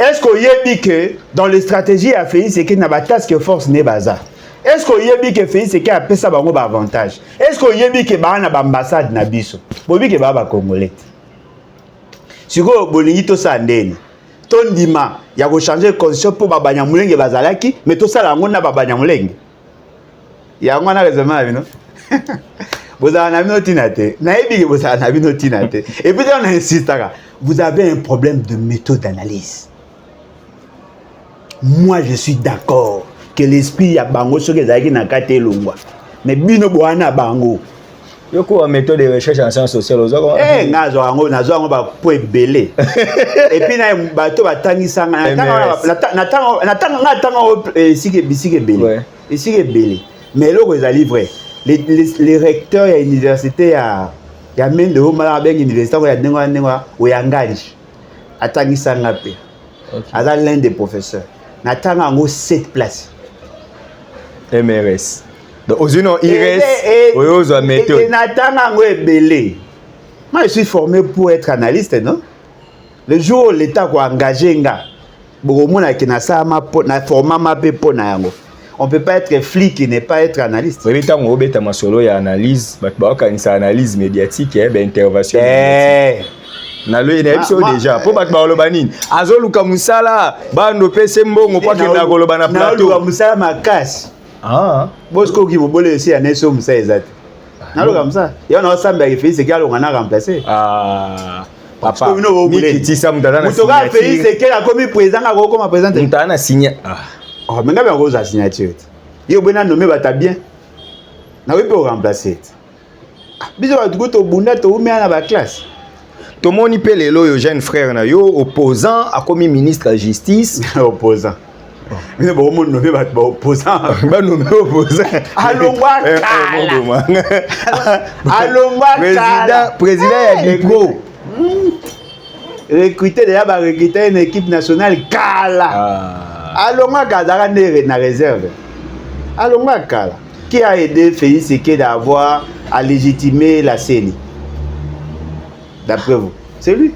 Est-ce que boyebi que dans les stratégies a fait ce que na ba task force ne bazar? Est-ce que yebi que fait ce qui a ça bango ba avantage? Est-ce que yebi que ba na ambassade na biso? Bobi que ba congolais. Siko bolingi to sandeni. To ndima ya ko changer constitution pour ba Banyamulenge bazalaki, mais to sala ngo na ba Banyamulenge. Ya ngo na raisonnement bino. Bozala na bino tinate. Na yebi que bozala na bino tinate. Et puis on insiste là. Vous avez un problème de méthode d'analyse. Moi je suis d'accord que l'esprit ya bango soki ezalaki na kati elongwa mais bino boana bango yoko a méthode de recherche en sciences sociales ozako nazo yango ba po ebele et puis na bato batangisa natanga esike ebele esike ebele mais loko ezali vrai les recteurs ya université ya mende o mala bengi université ya ndengo oyangaji atangisa ngape aza l'un des professeurs natanga yango 7 places MRS. Donc, aux unis, IRS, aux autres méthodes. Moi, je suis formé pour être analyste, non? Le jour où l'État a engagé, on ne peut pas être flic et ne pas être analyste. Oui, mais on a ma solo et analyse, une analyse médiatique et intervention. Na lo ina episode déjà pour battre le banin azoluka musala bando pese mbongo kwa kenda koloba na plateau na musala makasi. Ah, Bosco qui vous voulez aussi à Nesso Moussa exact. Nalo comme ça. Il y a un ensemble qui fait ce qu'il a remplacé. Ah, papa. Ni kiti ça mutana na. Mutoka fait ce qu'il a commis président à comme président. Mutana signé. Ah. Oh, mais ngabe rose signature. Yo bena nommé bata bien. Na oui pour remplacer. Biso ba tuko bunda to met na ba classe. Tomoni pelelo yo jeune frère na yo opposant a commis ministre de la justice opposant. Mais bon monde nommé ba opposant. Ba nommé opposant. Alongwa kala. Président ya Dipro. Recruter déjà ba recruter une équipe nationale kala. Alongwa kala na réserve. Alongwa kala. Qui a aidé Félix Tshisekedi d'avoir à légitimer la CENI? D'après vous, c'est lui.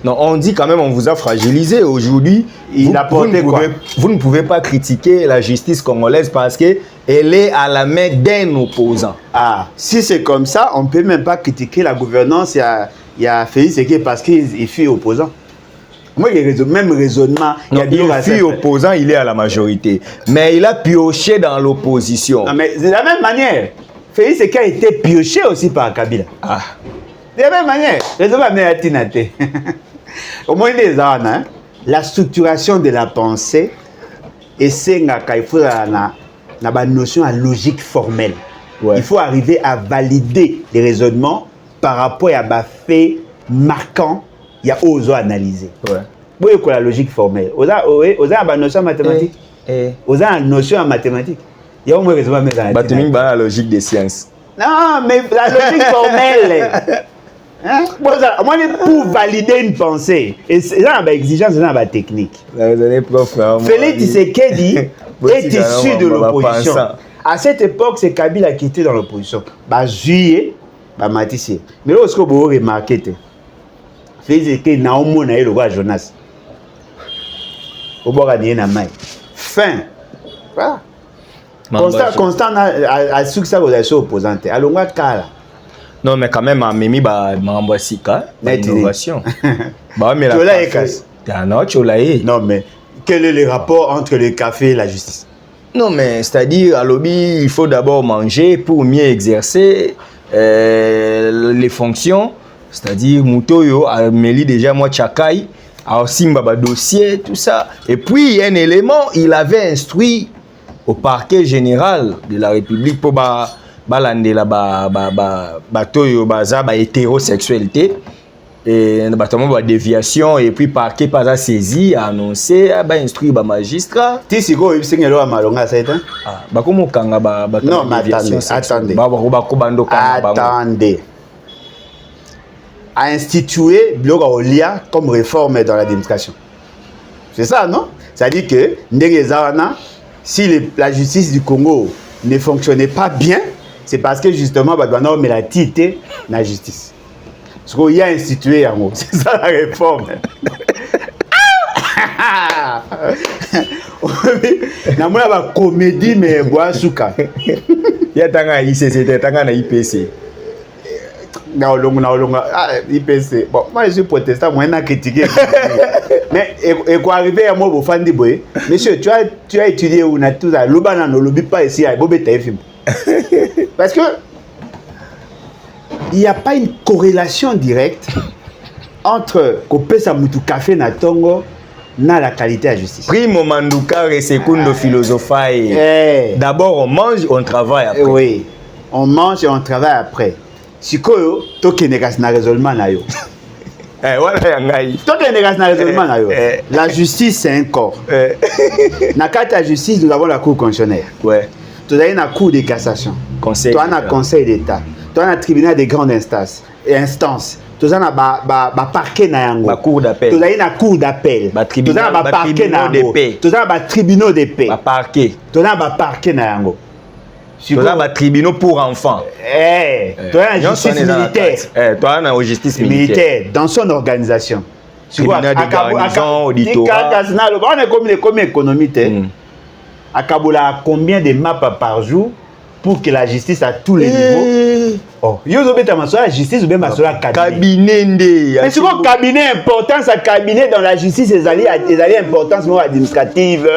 Non, on dit quand même on vous a fragilisé aujourd'hui. Vous ne pouvez pas critiquer la justice congolaise parce qu'elle est à la main d'un opposant. Ah, si c'est comme ça, on ne peut même pas critiquer la gouvernance. Il y a Félix Tshisekedi parce qu'il fut opposant. Moi, il y a le même raisonnement. Il fut opposant, il est à la majorité. Mais il a pioché dans l'opposition. Mais de la même manière, Félix Tshisekedi a été pioché aussi par Kabila. Ah. De la même manière, au moins des ans, la structuration de la pensée et c'est il faut la notion à logique formelle. Ouais. Il faut arriver à valider les raisonnements par rapport à des faits marquants, il y a aux analyser. Ouais. Oui, la logique formelle. Vous avez une notion en mathématiques. Vous avez une notion en mathématiques. Il y a au moins raisonnement mais la logique des sciences. Non, mais la logique formelle. Hein? Moi, pour valider une pensée, et c'est une exigence, c'est une technique. Félix Tshisekedi est issu de l'opposition. À cette époque, c'est Kabila qui était dans l'opposition. Juillet, Matissé. Mais là, ce que vous remarquez, Félix Tshisekedi n'a au moins le roi Jonas. Au bord de la main. Fin. Voilà. Constant a succès aux actions opposantes. Alors, on va cala. Non, mais quand même, Mimi, Mambasika, l'innovation. Non, mais quel est le rapport entre le café et la justice? Non, mais c'est-à-dire, à lobby, il faut d'abord manger pour mieux exercer les fonctions. C'est-à-dire, Moutoyo a mêlé déjà moi Tchakai, a aussi un dossier, tout ça. Et puis, il y a un élément, il avait instruit au parquet général de la République pour balandela batoyo baza ba hétérosexualité et notamment déviation et puis parquet pas saisi annoncé ba instruit ba magistrat ti siko ibisengelo wa malonga ça était ba komo kanga ba non mais attendez attendez à instituer bloga olia comme réforme dans l'administration. C'est ça, non? C'est-à-dire que si la justice du Congo ne fonctionnait pas bien, c'est parce que justement, mais la tité la justice. Parce qu'il y a institué en haut. C'est ça la réforme. Na moi la comédie mais bois souka. Il y a tanga ICC, tanga na IPC. Na IPC. Bon, moi je suis protestant, moi na critiquer. Mais et quoi arriver à moi au fandi boy. Monsieur, tu as étudié où na tout ça, lobana no lobi pas ici à Bobé TFM. Parce que il n'y a pas une corrélation directe entre Kopesa Mutu Café na Tongo na la qualité de la justice. Primo Manduka et secondo philosophae. D'abord on mange, on travaille après. Oui, on mange et on travaille après. Si koyo tokenekas na raisonnement na yo. Voilà yangai. Tokenekas na raisonnement na yo. La justice c'est un corps. Na kata justice nous avons la cour constitutionnelle. Ouais. Tu as une cour de cassation. Conseil. Tu as un conseil d'État. Tu as un tribunal de grande instance. Tu as un parquet na yango. La cour d'appel. Tu as une cour d'appel. Tu as un parquet na yango. Tu as un tribunal de paix. Un parquet. Tu as un parquet na yango. Tu as un tribunal pour enfants. Tu as une justice militaire. Tu as une justice militaire. Dans son organisation. Tribunal de garnison, auditorat. On est comme économie. À Kabola, combien de maps par jour pour que la justice à tous les niveaux? Oh, la justice ou bien la cabinet. Mais c'est quoi cabinet importance à cabinet dans la justice et les importance administrative.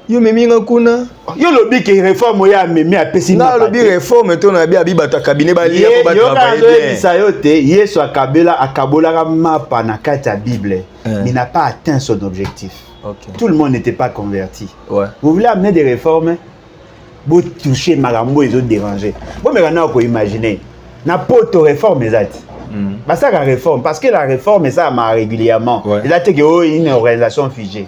Yo memi ngakuna. Yo lobby qui réforme ya memi a pessimiste. Na lobby réforme to na bi abibata cabinet ba lia ko ba travailler bien. Yo sayote yeso akabela akabola mapa na kati ya Bible. Il n'a pas atteint son objectif. Okay. Tout le monde n'était pas converti. Ouais. Vous voulez amener des réformes? Vous touchez Marambo et autres déranger. Vous me imaginez. Na poto réforme exact. Bah ça la réforme parce que la réforme ça m'a régulièrement. Et là tu que une organisation figée.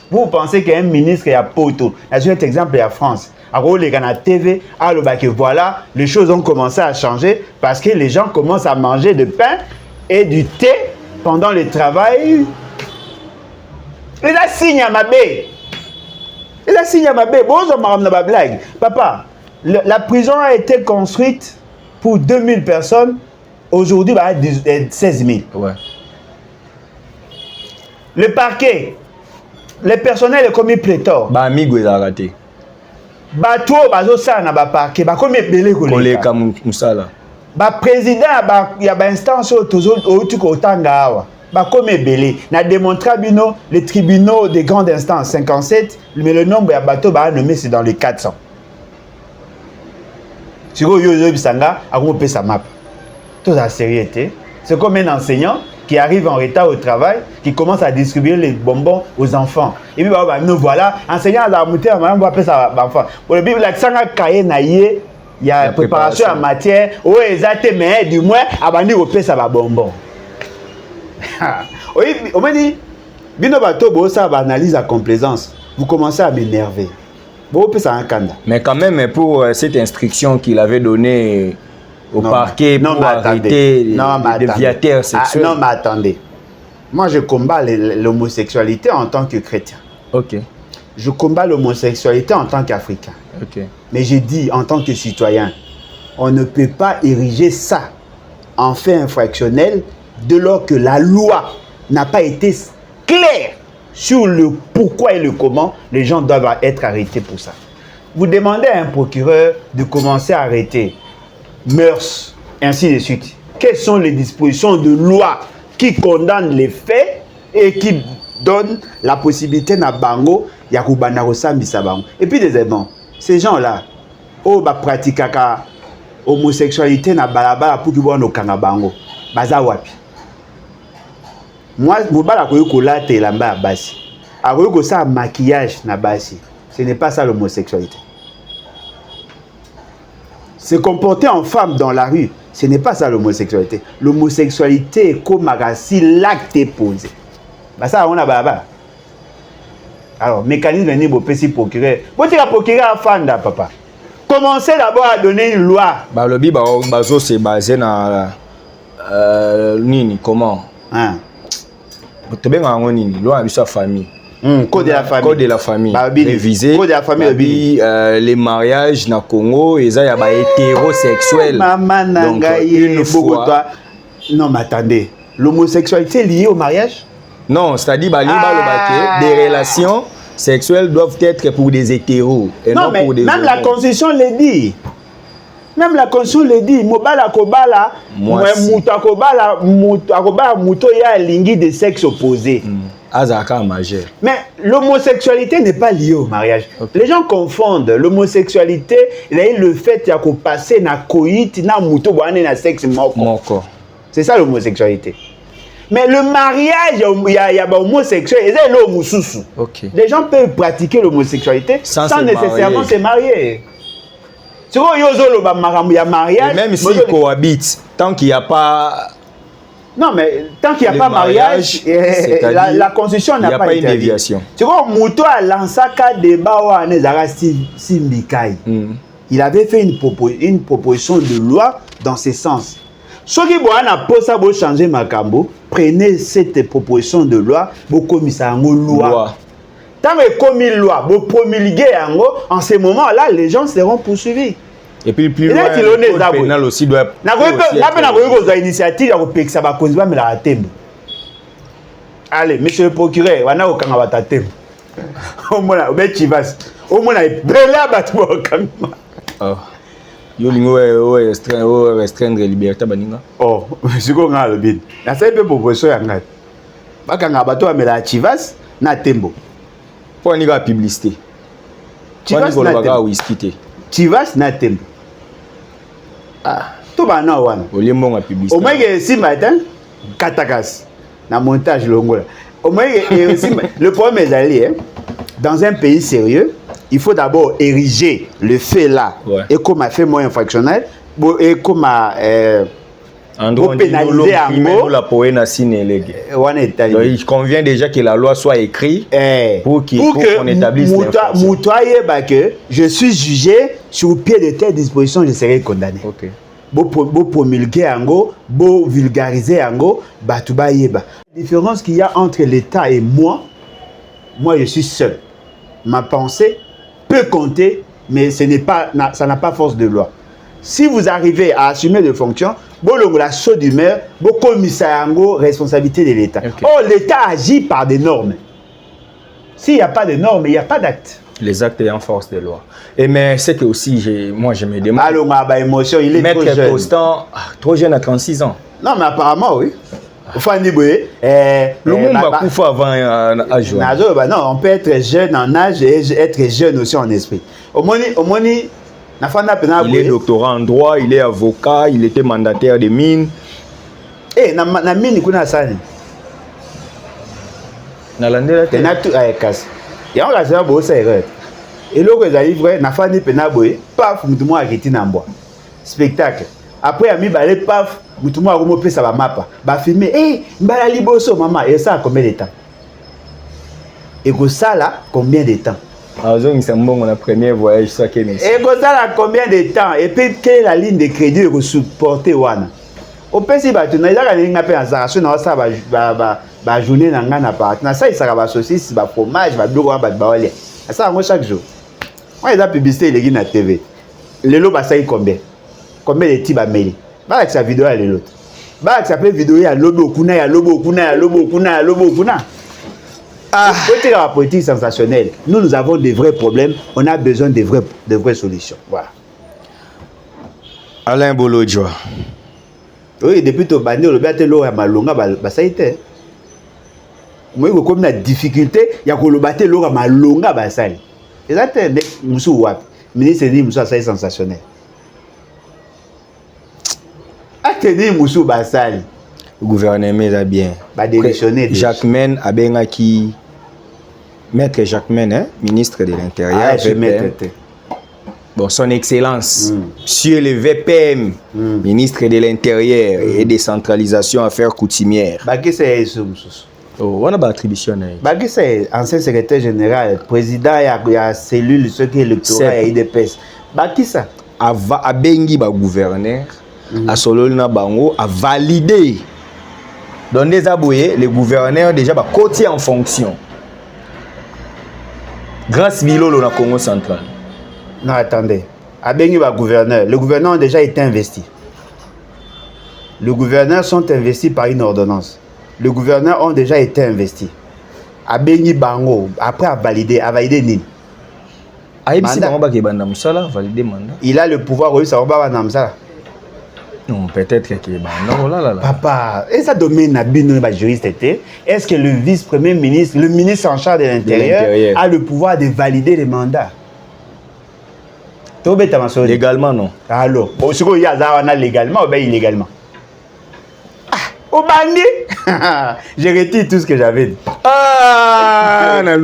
Vous pensez qu'un ministre est à poto. Là j'ai un exemple à France. Alors les gars na TV, alors bah que voilà, les choses ont commencé à changer parce que les gens commencent à manger du pain et du thé pendant le travail. Il a signé à ma baie. Il a signé à ma baie. Bonjour, madame la blague. Papa, la prison a été construite pour 2000 personnes. Aujourd'hui, bah, 16 000. Ouais. Le parquet, le personnel est commis pléthore. Bah, amigo, il a raté. Bah, toi, bah, ça, na bah, parquet. Bah, combien de belé collègues Moussala. Bah, président, bah, il y a une instance au Tanga. Bah, comme belé, n'a démontré bino les tribunaux de grande instance 57, mais le nombre de bateaux bah nommé c'est dans les 400. Si vous yo bisanga, à vous payer sa map. Toute la sérieuté, c'est comme un enseignant qui arrive en retard au travail, qui commence à distribuer les bonbons aux enfants. Et puis, nous voilà, enseignant à la mouture, on va appeler ça enfant. Pour le Bible, l'accent a cahier naïe, il y a la préparation en matière, où exactement, mais du moins, avant de faire ça va bonbon. Oui, on m'a dit, Bino Bato, ça va analyse à complaisance. Vous commencez à m'énerver. Bon, ça un candidat. Mais quand même, pour cette instruction qu'il avait donnée au parquet pour arrêter les viateurs sexuels. Non, mais attendez. Moi, je combats l'homosexualité en tant que chrétien. Ok. Je combats l'homosexualité en tant qu'Africain. Ok. Mais je dis en tant que citoyen, on ne peut pas ériger ça en fait infractionnel dès lors que la loi n'a pas été claire sur le pourquoi et le comment les gens doivent être arrêtés pour ça. Vous demandez à un procureur de commencer à arrêter mœurs, ainsi de suite. Quelles sont les dispositions de loi qui condamnent les faits et qui donnent la possibilité à Bango, Yakubana Rosambisa Bango. Et puis deuxièmement, ces gens-là, oh bah pratiquent la homosexualité na balabala pour qu'ils voient nos Kangabango. Baza wapi. Moi, mobala koyo kolate lamba basi. Akoyo ko ça maquillage na basi. Ce n'est pas ça l'homosexualité. Se comporter en femme dans la rue, ce n'est pas ça l'homosexualité. L'homosexualité est comme si l'acte est posé. Bah ça on a balabala. Alors, mécanisme ni bo pesi procureur. Vous êtes procureur à Fanda papa. Commencez d'abord à donner une loi. Bah le bi bazo c'est basé dans nini comment? Hein. Tu bien en nini loi de sa famille. Code de la famille. Code de la famille. Révisé. Code de la famille. Les mariages na Congo, ils ont ba hétérosexuels. Maman nangaye une fois. Non mais attendez, l'homosexualité est liée au mariage? Non, c'est-à-dire des relations sexuelles doivent être pour des hétéros et non pour des même la Constitution le dit. Même la Constitution le dit. Mobala kobala, muto ya lingi de sexe opposé. Azaka majeur. Mais l'homosexualité n'est pas liée au mariage. Okay. Les gens confondent l'homosexualité et le fait de passer na coït na muto boane na sexe moko. C'est ça l'homosexualité. Mais le mariage, il y a homosexuel, et c'est l'homme sous. Les gens peuvent pratiquer l'homosexualité sans nécessairement se marier. Tu vois, il y a mariage. Et même s'ils cohabitent, tant qu'il n'y a pas. Non, mais tant qu'il n'y a pas mariage, la Constitution n'a pas une déviation. Tu vois, Mouto a lancé un débat où il avait fait une proposition de loi dans ce sens. Ceux qui ont changé Makambo, prenez cette proposition de loi, vous commisez une loi. Tant que commis loi, vous promulguez en ce moment-là, les gens seront poursuivis. Et puis plus loin, le code pénal aussi doit être... Allez, monsieur le procureur, on a aucun abattem. Au moins, on est chivas. Au moins, on est brûlé à battre. Restreindre la liberté baninga. Oh, je suis le bid. La seule proposition est nga. Bakanga bato amela chivas na tembo. Pour ni la publicité. Chivas na tembo. Chivas na tembo. Ah, tout ba na wana. Olimbo nga publicité. Au moins si matin katakas na montage longola. Au moins le problème est allé dans un pays sérieux. Il faut d'abord ériger le fait là et comme un fait moins infractionnel et comme pénaliser il convient déjà que la loi soit écrite pour qu'on établisse l'infraction. Que je suis jugé sur pied de telle disposition, je serai condamné. Bo promulguer ango, bo vulgariser ango, batuba yeba. La différence qu'il y a entre l'État et moi je suis seul. Ma pensée peut compter, mais ça n'a pas force de loi. Si vous arrivez à assumer des fonctions, la saut d'humeur, commissaire responsabilité de l'État. Oh, l'État agit par des normes. S'il n'y a pas de normes, il n'y a pas d'acte. Les actes ayant force de loi. Et mais c'est que aussi, moi je me demande. Alors, ma émotion, il est trop jeune. Constant, trop jeune à 36 ans. Non, mais apparemment, oui. Fanny Boye, le monde va couper avant âge. Non, on peut être jeune en âge et être jeune aussi en esprit. Il est doctorant en droit, il est avocat, il était mandataire des mines. Eh, na mini kuna sani. Nalandela te. Tena tout ay kas. Ya on la ça bo ça erreur. Et loko ezali vrai na fani pena boy, paf mutu mo akiti na mbwa. Spectacle. Après ami balé paf, mutu mo akomo pesa ba mapa. Ba filmer eh mbala liboso mama et ça combien de temps? Et que ça là combien de temps? Azong c'est bon on premier voyage ça que mais. Et que ça là combien de temps? Et puis quelle est la ligne de crédit que supporter wana? Au pesi ba tu na ila ka linga pe azara na ça ba journée na ngana pa. Na ça il sera ba saucisse, ba fromage, ba biloko ba wale. Ça ngo chaque jour. Moi, il a publicité les na TV. Le lot va savoir combien? Combien de petits va mêler? Bah avec sa vidéo à l'autre. Bah avec sa vidéo il y a lobo kuna, il y a lobo kuna, il y a lobo kuna, il y a lobo kuna. Ah, côté la politique sensationnelle. Nous avons des vrais problèmes. On a besoin de vraies solutions. Voilà. Alain Bolodjoa. Oui, depuis ton bandit, le bête l'eau à malonga, bah ça a été. Moi, comme la difficulté, il y a que le bâté l'eau à malonga, bah ça. Et ça, c'est Moussou Wap. Ministre dit Moussou, ça est sensationnel. Attenez Moussou Bassali. Le gouvernement a bien. Bah démissionner. Jacques Men a bien qui. Maître Jacques Men, hein, ministre de l'Intérieur. Ah, je mets. Bon, son excellence, Monsieur le VPM, ministre de l'Intérieur et décentralisation affaires coutumières. Bah qui c'est ce Moussou? Oh, on a pas attribution. Bah qui c'est ancien secrétaire général, président il y a cellule ce qui est électoral et IDPS. Bah qui ça? A bengi ba gouverneur, a sololina bango a validé. Dans des aboués, le gouverneur déjà ba côté en fonction. Grâce Bilolo na Congo central. Non attendez, a bengi ba gouverneur. Le gouverneur a déjà été investi. Les gouverneurs sont investis par une ordonnance. Les gouverneurs ont déjà été investis. A bengi bango après a validé nini. Il a le pouvoir de savoir ça. Non, peut-être qu'il est Papa, et ça domaine na bino ba juriste était. Est-ce que le vice-premier ministre, le ministre en charge de l'Intérieur a le pouvoir de valider les mandats? Légalement non. Alors, bon, ce qu'il y a légalement ou bien illégalement? Au bandit, j'ai retiré tout ce que j'avais dit. Ah, j'ai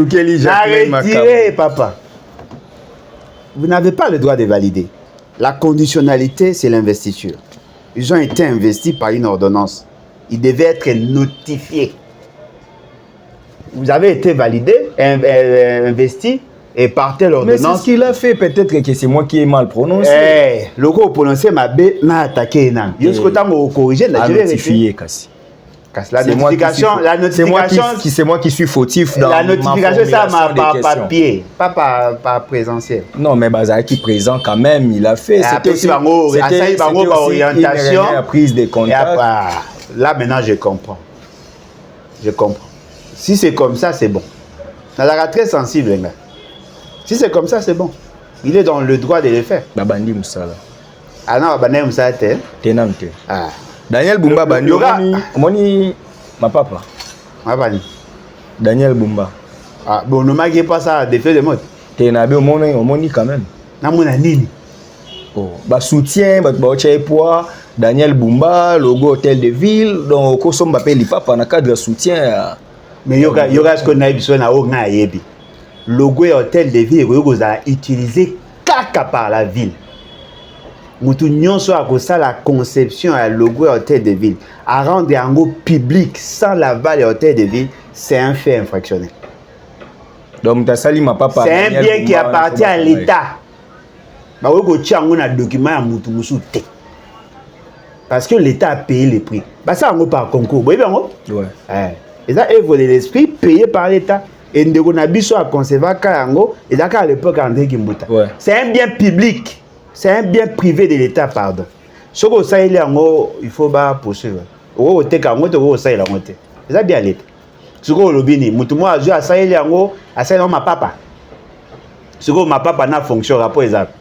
retiré, papa. Vous n'avez pas le droit de valider. La conditionnalité, c'est l'investiture. Ils ont été investis par une ordonnance. Ils devaient être notifiés. Vous avez été validé, investi, et par telle ordonnance. Mais c'est ce qu'il a fait, peut-être que c'est moi qui ai mal prononcé. Eh, le gros prononcé m'a attaqué. Jusqu'au temps où corriger, la notifié, Kassi. La notification, c'est moi qui suis fautif dans la notification, ça m'a pas papier, pas par présentiel. Non, mais Bazar qui présent quand même, il a fait. C'était aussi une orientation, prise de contact. Là maintenant, je comprends. Je comprends. Si c'est comme ça, c'est bon. On a très sensible, les gars. Si c'est comme ça, c'est bon. Il est dans le droit de le faire. Babandi Moussala. Ah non, Babandi Moussala, t'es. Tenante. Ah. Daniel Bumba Bandi. Moni, ma papa. Ma bandi. Daniel Bumba. Ah, bon, ne m'agis pas ça, des faits de mode. T'es nabe au moni quand même. Na mona nini. Oh, bah soutien, bah poids. Daniel Bumba, logo hôtel de ville, donc au sommes appelé papa na cadre soutien. Mais yoga ce qu'on a besoin na ogna yebi. Logo hôtel de ville vous a utilisé caca par la ville. Moutou nyonso a ça la conception à logo hôtel de ville à rendre en go public sans l'aval hôtel de ville, c'est un fait infractionnel. Donc ta sali ma papa. C'est un bien qui appartient à l'État. Bah oui go tiango na document à moutou moussou té. Parce que l'État a payé les prix. Bah ça en go par concours. Vous voyez bien ouais. Et ça œuvre de l'esprit payé par l'État. Et ndeko na biso a concevoir Kayango et d'accord à l'époque André Kimbuta. Ouais. C'est un bien public. C'est un bien privé de l'État, pardon. Ce que ça il il faut pas poursuivre. Au te kango to ça il a monté. Ça bien l'État. Ce que lobini mutumo a joué à ça il à ça non ma papa. Ce que ma papa n'a fonction rapport exact.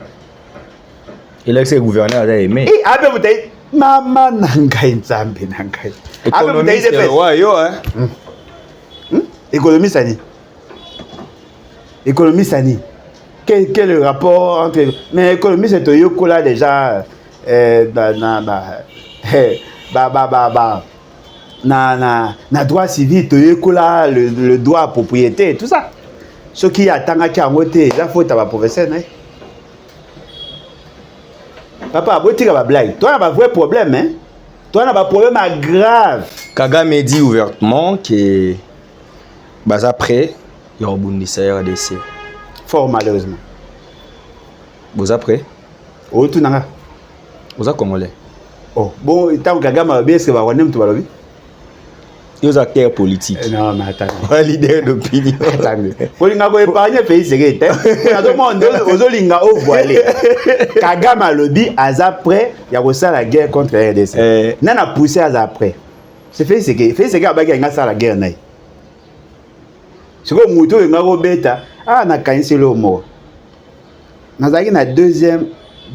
Et l'ex-gouverneur a aimé. Et abe mutai mama nangai nzambe nangai. Abe mutai de ouais yo hein. Économie sani. Économie sani. Quel est le rapport entre... Mais l'économie, c'est Toyokola déjà... na droit civil toyekola le droit à propriété tout ça ce qui atangaki yango te eza faute ya baprofesseur na ye papa botika bablague toi na bavrai problème hein toi na baproblème grave. Kagame dit ouvertement que baza prêt ya kobundisa RDC fort malheureusement boza prêt otunanga boza congolais oh bon tant Kagame a bien ce que va rendre tout balobi les acteurs politiques. Non, mais attends. Un leader d'opinion. Pour l'inga épargner pays secret. À tout monde aux linga au voilé. Kagame a lobby aza prêt, il y a aussi la guerre contre la RDC. Nana poussé aza prêt. C'est fait ce que a ça la guerre naï. C'est comme Mouto et Ngaro Beta. Ah, na kainsi le mot. Nazaki na deuxième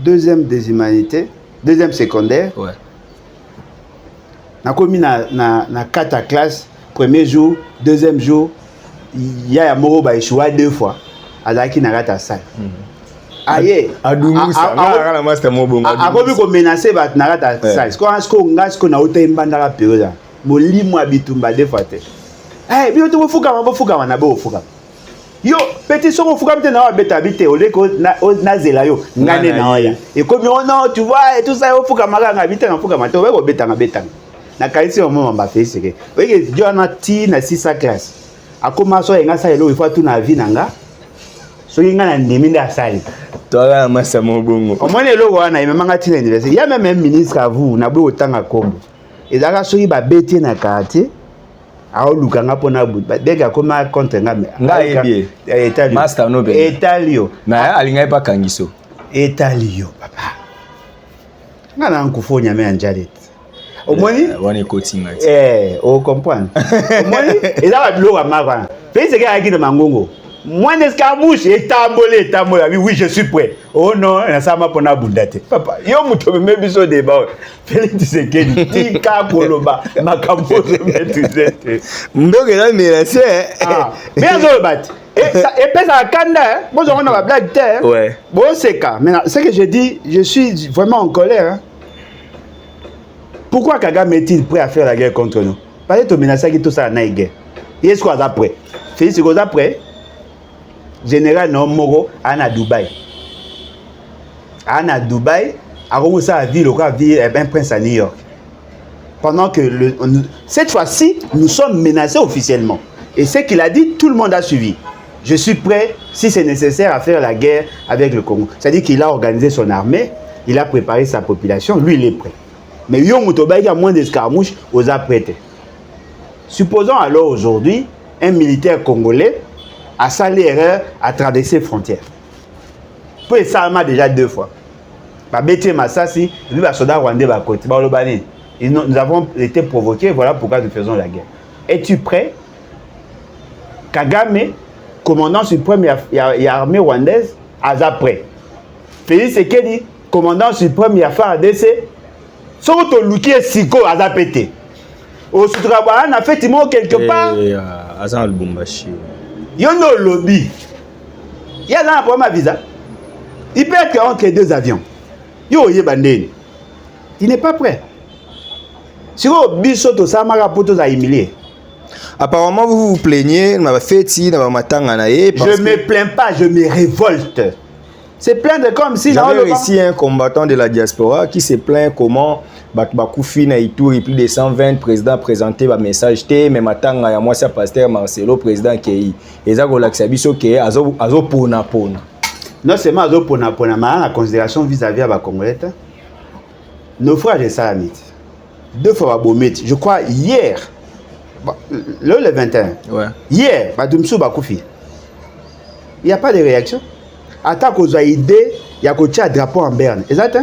des humanités, deuxième secondaire. Ouais. Na komi na 4 classe, premier jour, deuxième jour, il y a moro ba échoué 2 fois. Azaki na rata salle. Aye, adungu ça. Na master mo bongo. Akobi ko menacer ba na rata salle. Ko ngasko na ota imbanda la période. Molimo abitumba 2 fois te. Eh, bi oto fuka na bo fuka. Yo, petit soko fuka mte na beta bité oleko na zela yo ngane na oya. Et comme non, tu vois et tout ça yo fuka maganga bité na fuka mato ko beta na beta. Na kaisi au moment m'a fait c'est que oui Joana ti na 6 classe akoma so enga sa elo il faut tout na vie nanga so inga na ndimi nda sali toi là massa mo bongo au moins elo wana imemanga ti na université il y a même un ministre à vous na bo otanga kombo ezaka so ba beti na quartier a olukanga pona but ba dega koma contre nga ebie etalio master no be etalio na alinga pa kangiso etalio papa nga na nkufonya me anjalet omoni wana coaching ati o comprendre omoni eza ba bilo wa mava fait ce gars qui de mangongo moi n'escamouche etambola oui je suis prêt oh non na sama pona bundate papa yo muto me biso débat Félix Tshisekedi tika koloba makambo zo metuzete ndoke na menacer bien zo bat et pesa kanda bon on a blague terre ouais bon c'est cas mais ce que je dis je suis vraiment en colère hein. Pourquoi Kagame est-il prêt à faire la guerre contre nous? Parce que tu menaces qui tout ça na guerre. Est-ce qu'on est prêt? Félix est prêt? Général Nomoro à Dubaï. À Dubaï, à commencer à vivre un prince à New York. Pendant que cette fois-ci, nous sommes menacés officiellement. Et ce qu'il a dit, tout le monde a suivi. Je suis prêt, si c'est nécessaire, à faire la guerre avec le Congo. C'est-à-dire qu'il a organisé son armée, il a préparé sa population, lui il est prêt. Mais Yon Moutobaï a moins d'escarmouches aux apprêtés. Supposons alors aujourd'hui, un militaire congolais a salé erreur à traverser les frontières. Puis ça m'a déjà 2 fois. Bété Massassi, et puis les soldats rwandais à côté. Nous avons été provoqués, voilà pourquoi nous faisons la guerre. Es-tu prêt? Kagame, commandant suprême de l'armée rwandaise, a prêt. Félix Tshisekedi, commandant suprême de la FARDC, surtout Luki et Siko a pété. Au Soutrabara, on a fait quelque part. Azan Lubumbashi. Il y a un lobby. Il y a un problème à visa. Il peut être entre 2 avions. Il n'est pas prêt. Si vous bisoto samara poto za humilier. Apparemment vous vous plaignez, na feti na matanga na ye parce je me plains pas, je me révolte. C'est plaindre comme si j'avais réussi un combattant de la diaspora qui se plaint comment Bakoufi na Ituri plus de 120 présidents présenté ba message té mais matanga ya moi c'est pasteur Marcelo président Kei ezako laksa biso ke azo pona. Non seulement azo pona mais la considération vis-à-vis ba Congolais. Nos frères de Salamit 2 fois Bomet, je crois hier le 21. Ouais. Hier Badumsu Bakoufi. Il n'y a pas de réaction. Attaque aux idées, il y a un drapeau en berne. Exact?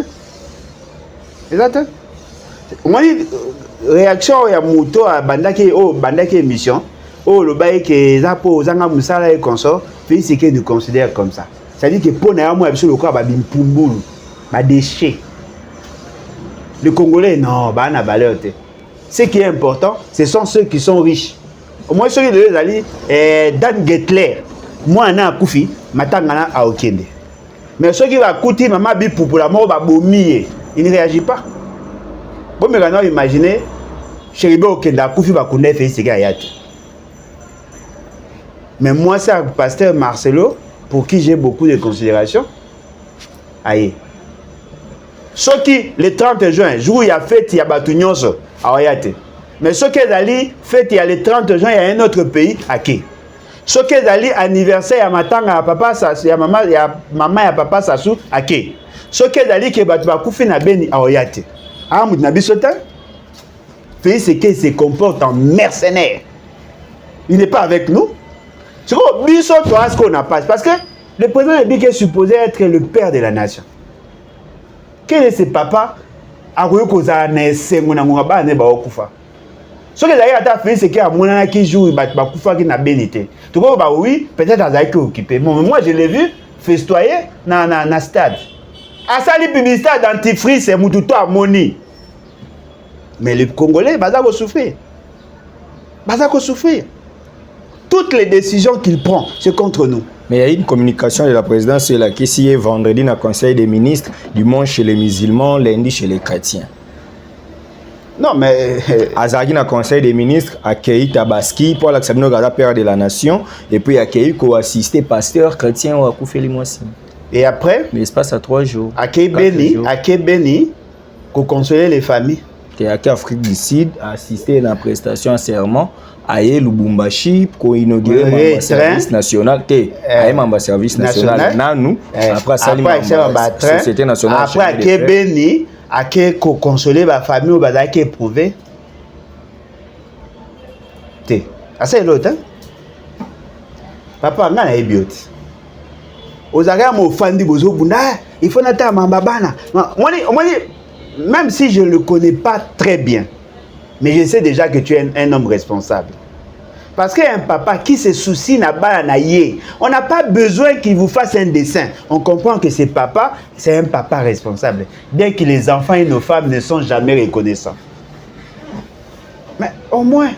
Exact? Moi, réaction, il y a Mouto à Bandaki émission. Oh, le bail qui est Zapo, Zanga Moussala et consort, fait ce qu'ils nous considèrent comme ça. C'est-à-dire que pour nous, le corps va bien Pumboul, va déchet. Les Congolais, non, bah, na valeur. Ce qui est important, ce sont ceux qui sont riches. Au moins, ceux qui sont allés, Dan Getler. Moi, je suis Koufi, je suis à Okende. Mais ceux qui vont écouter, maman, pour la mort, il ne réagit pas. Bon, mais imaginez, Chéribe Okenda Koufi Bakunda fait ce gars. Mais moi, c'est un pasteur Marcelo, pour qui j'ai beaucoup de considération. Aïe. Ce qui, le 30 juin, jour où il y a fête, il y a Batounios, à Oyate. Mais ce qui est allé, fête, il y a le 30 juin, il y a un autre pays, à qui? Ce qui est allé, anniversaire, il y a Matanga, papa, il y a maman, il y a papa, Sassou, à qui? Ce qui est allé, qui est Batouakoufi, na Beni, à Oyate. Ah, Moudnabi Sotin? Pays, c'est qu'il se comporte en mercenaire. Il n'est pas avec nous. C'est quoi, Bisso, toi, ce qu'on n'a pas. Parce que le président Bic est supposé être le père de la nation. Quel est ce papa? Ce que d'ailleurs fait, c'est qu'il y a un qui joue, qui n'a bénité. Tu vois, bah oui, peut-être à Zaki occupé. Moi, je l'ai vu festoyer dans le stade. À ça, les publicités dentifrice, c'est Moutouto à Moni. Mais les Congolais, bah, ça va souffrir. Bah, ça va souffrir. Toutes les décisions qu'il prend, c'est contre nous. Mais il y a une communication de la présidence là, qui est vendredi dans le Conseil des ministres, dimanche chez les musulmans, lundi chez les chrétiens. Non, mais... Azagi dans le Conseil des ministres, accueilli Tabaski, pour l'accepter le père de la nation, et puis accueilli co-assisté pasteur chrétien ou Akoufeli Moissi. Et après? Mais il se passe à 3 jours. Accueilli Béni, pour consoler les familles. Qui est à Afrique du Sud, a assisté à la prestation en serment. Aïe Lubumbashi pour inaugurer le service national. Aïe le service national. Nanou. Après ça, la société nationale. Après, à Béni, à consoler la famille ou à éprouver. C'est l'autre. Papa, on a un biot. Aux agents, il faut attendre Mambabana. Même si je ne le connais pas très bien, mais je sais déjà que tu es un homme responsable. Parce qu'un papa qui se soucie n'a pas naïe, on n'a pas besoin qu'il vous fasse un dessin. On comprend que ce papa, c'est un papa responsable. Bien que les enfants et nos femmes ne sont jamais reconnaissants. Mais au moins,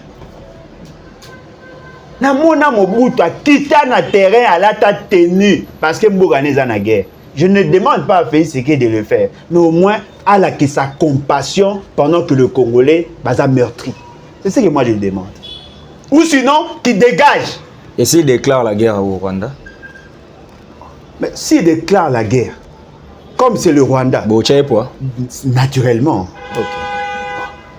na mona mobutu a quitté na terrain à la tenue parce que Mbogane est en guerre. Je ne demande pas à Félix Tshisekedi de le faire, mais au moins à la que sa compassion pendant que le Congolais va meurtri. C'est ce que moi je demande. Ou sinon, qu'il dégage. Et s'il déclare la guerre au Rwanda? Mais s'il déclare la guerre, comme c'est le Rwanda, naturellement. Ok.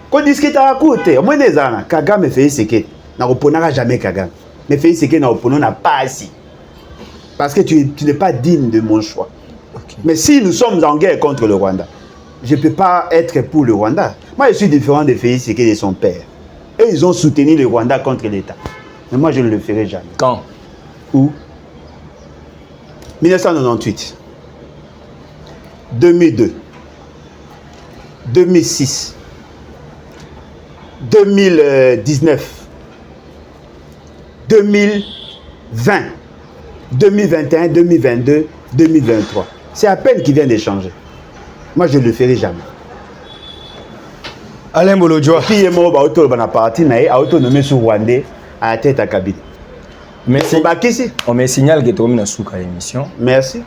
Quand on discute à côté, au moins des années, Kagame fait ce qu'il n'a pas jamais Kagame. Mais fait ce qu'il n'a pas assez. Parce que tu n'es pas digne de mon choix. Okay. Mais si nous sommes en guerre contre le Rwanda, je ne peux pas être pour le Rwanda. Moi, je suis différent de Félix Tshisekedi et de son père. Et ils ont soutenu le Rwanda contre l'État. Mais moi, je ne le ferai jamais. Quand? Où? 1998. 2002. 2006. 2019. 2020. 2021, 2022, 2023. C'est à peine qu'il vient d'échanger. Moi, je ne le ferai jamais. Alain Bolodjoa. Puis, il est parti, mais il a autonomé sur Rwandais à la tête à cabine. Merci. On me signale que tu as mis Souka l'émission. Merci.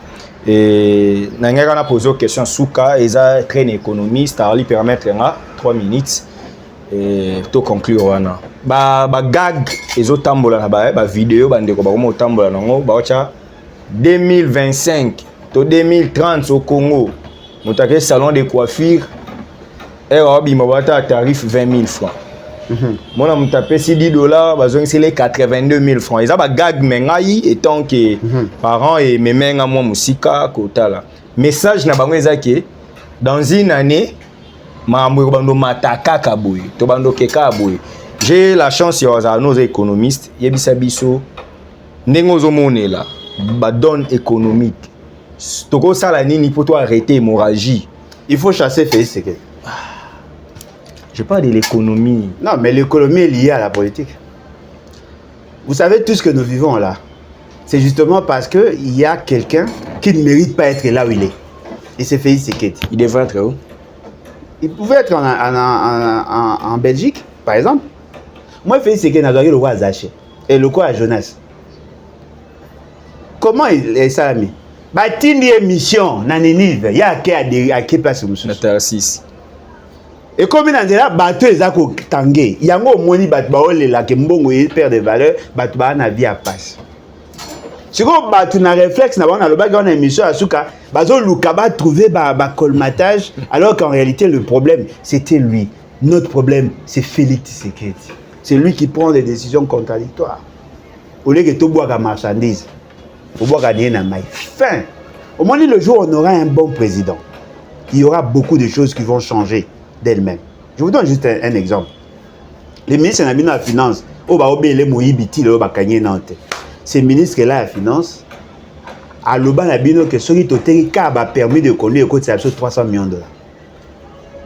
Et on a posé une question. Souka est très économiste. Ça lui permettre 3 minutes. Et to conclure wana ba gag ezo tambola na ba vidéo ba ndeko ba ko tambola nango ba cha 2025 to 2030 au Congo mutake salon de coiffure et obi mabata tarif 20 000 francs. Mona mutape si $10 bazong c'est les 82 000 francs. Eza ba gag mengai étant que parents et memenga moi musika kotala. Message na bango ezaki dans une année j'ai la chance de nos économistes yebisabiso ndengozo monela ba donne économique toko sala nini pour toi arrêter l'hémorragie. Il faut chasser Félix Tshisekedi. Je parle de l'économie. Non, mais l'économie est liée à la politique. Vous savez tout ce que nous vivons là. C'est justement parce que il y a quelqu'un qui ne mérite pas être là où il est. Et c'est Félix Tshisekedi. Il devrait être où? Il pouvait être en Belgique, par exemple. Moi, Félix Tshisekedi n'a pas le roi Zaché et le roi Jonas. Comment il est ça, ami? Batini mission, Naninive, il y a qui place où nous sommes. Et comme dans là bateau ezako tangé yango moni bato ba olela ke mbongo yi perd de valeur bato ba na vie à passe. Si vous avez un réflexe, vous avez une émission à Souka, vous avez trouvé un colmatage, alors qu'en réalité, le problème, c'était lui. Notre problème, c'est Félix Tshisekedi. C'est lui qui prend des décisions contradictoires. Au lieu de tout boire à marchandise, il faut boire à maille. Fin. Au moins, le jour où on aura un bon président, il y aura beaucoup de choses qui vont changer d'elles-mêmes. Je vous donne juste un exemple. Les ministres de la Finance, ces ministres-là, la finance, à l'Oban Abino, que ceux qui ont permis de conduire le côté de 300 millions de dollars.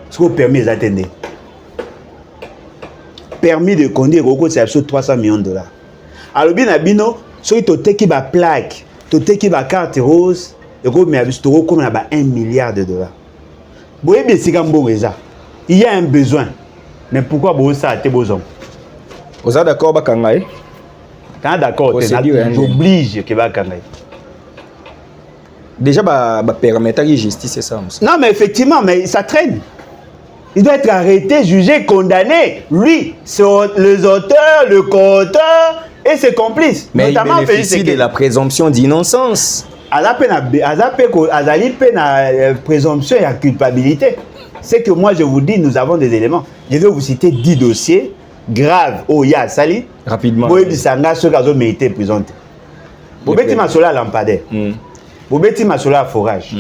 Ce qu'on permet d'attendre. Permis de conduire le côté de 300 millions de dollars. À l'Oban Abino, ceux qui ont une plaque, qui ont une carte rose, ils ont 1 milliard de dollars. Il y a un besoin. Mais pourquoi ça a été besoin? Vous êtes d'accord avec Kangaï? Quand d'accord, j'oblige que va Kangaï. Déjà, permettre la justice, c'est ça. Non, mais effectivement, mais ça traîne. Il doit être arrêté, jugé, condamné. Lui, les auteurs, le co-auteur et ses complices. Mais notamment, il bénéficie de la présomption d'innocence. Présomption et culpabilité. C'est que moi, je vous dis, nous avons des éléments. Je vais vous citer 10 dossiers graves. Oh, il y a Sali. Rapidement. Vous avez dit ceux qui ont été présentés. Vous avez dit Masola lampadaire. Vous avez dit Masola forage.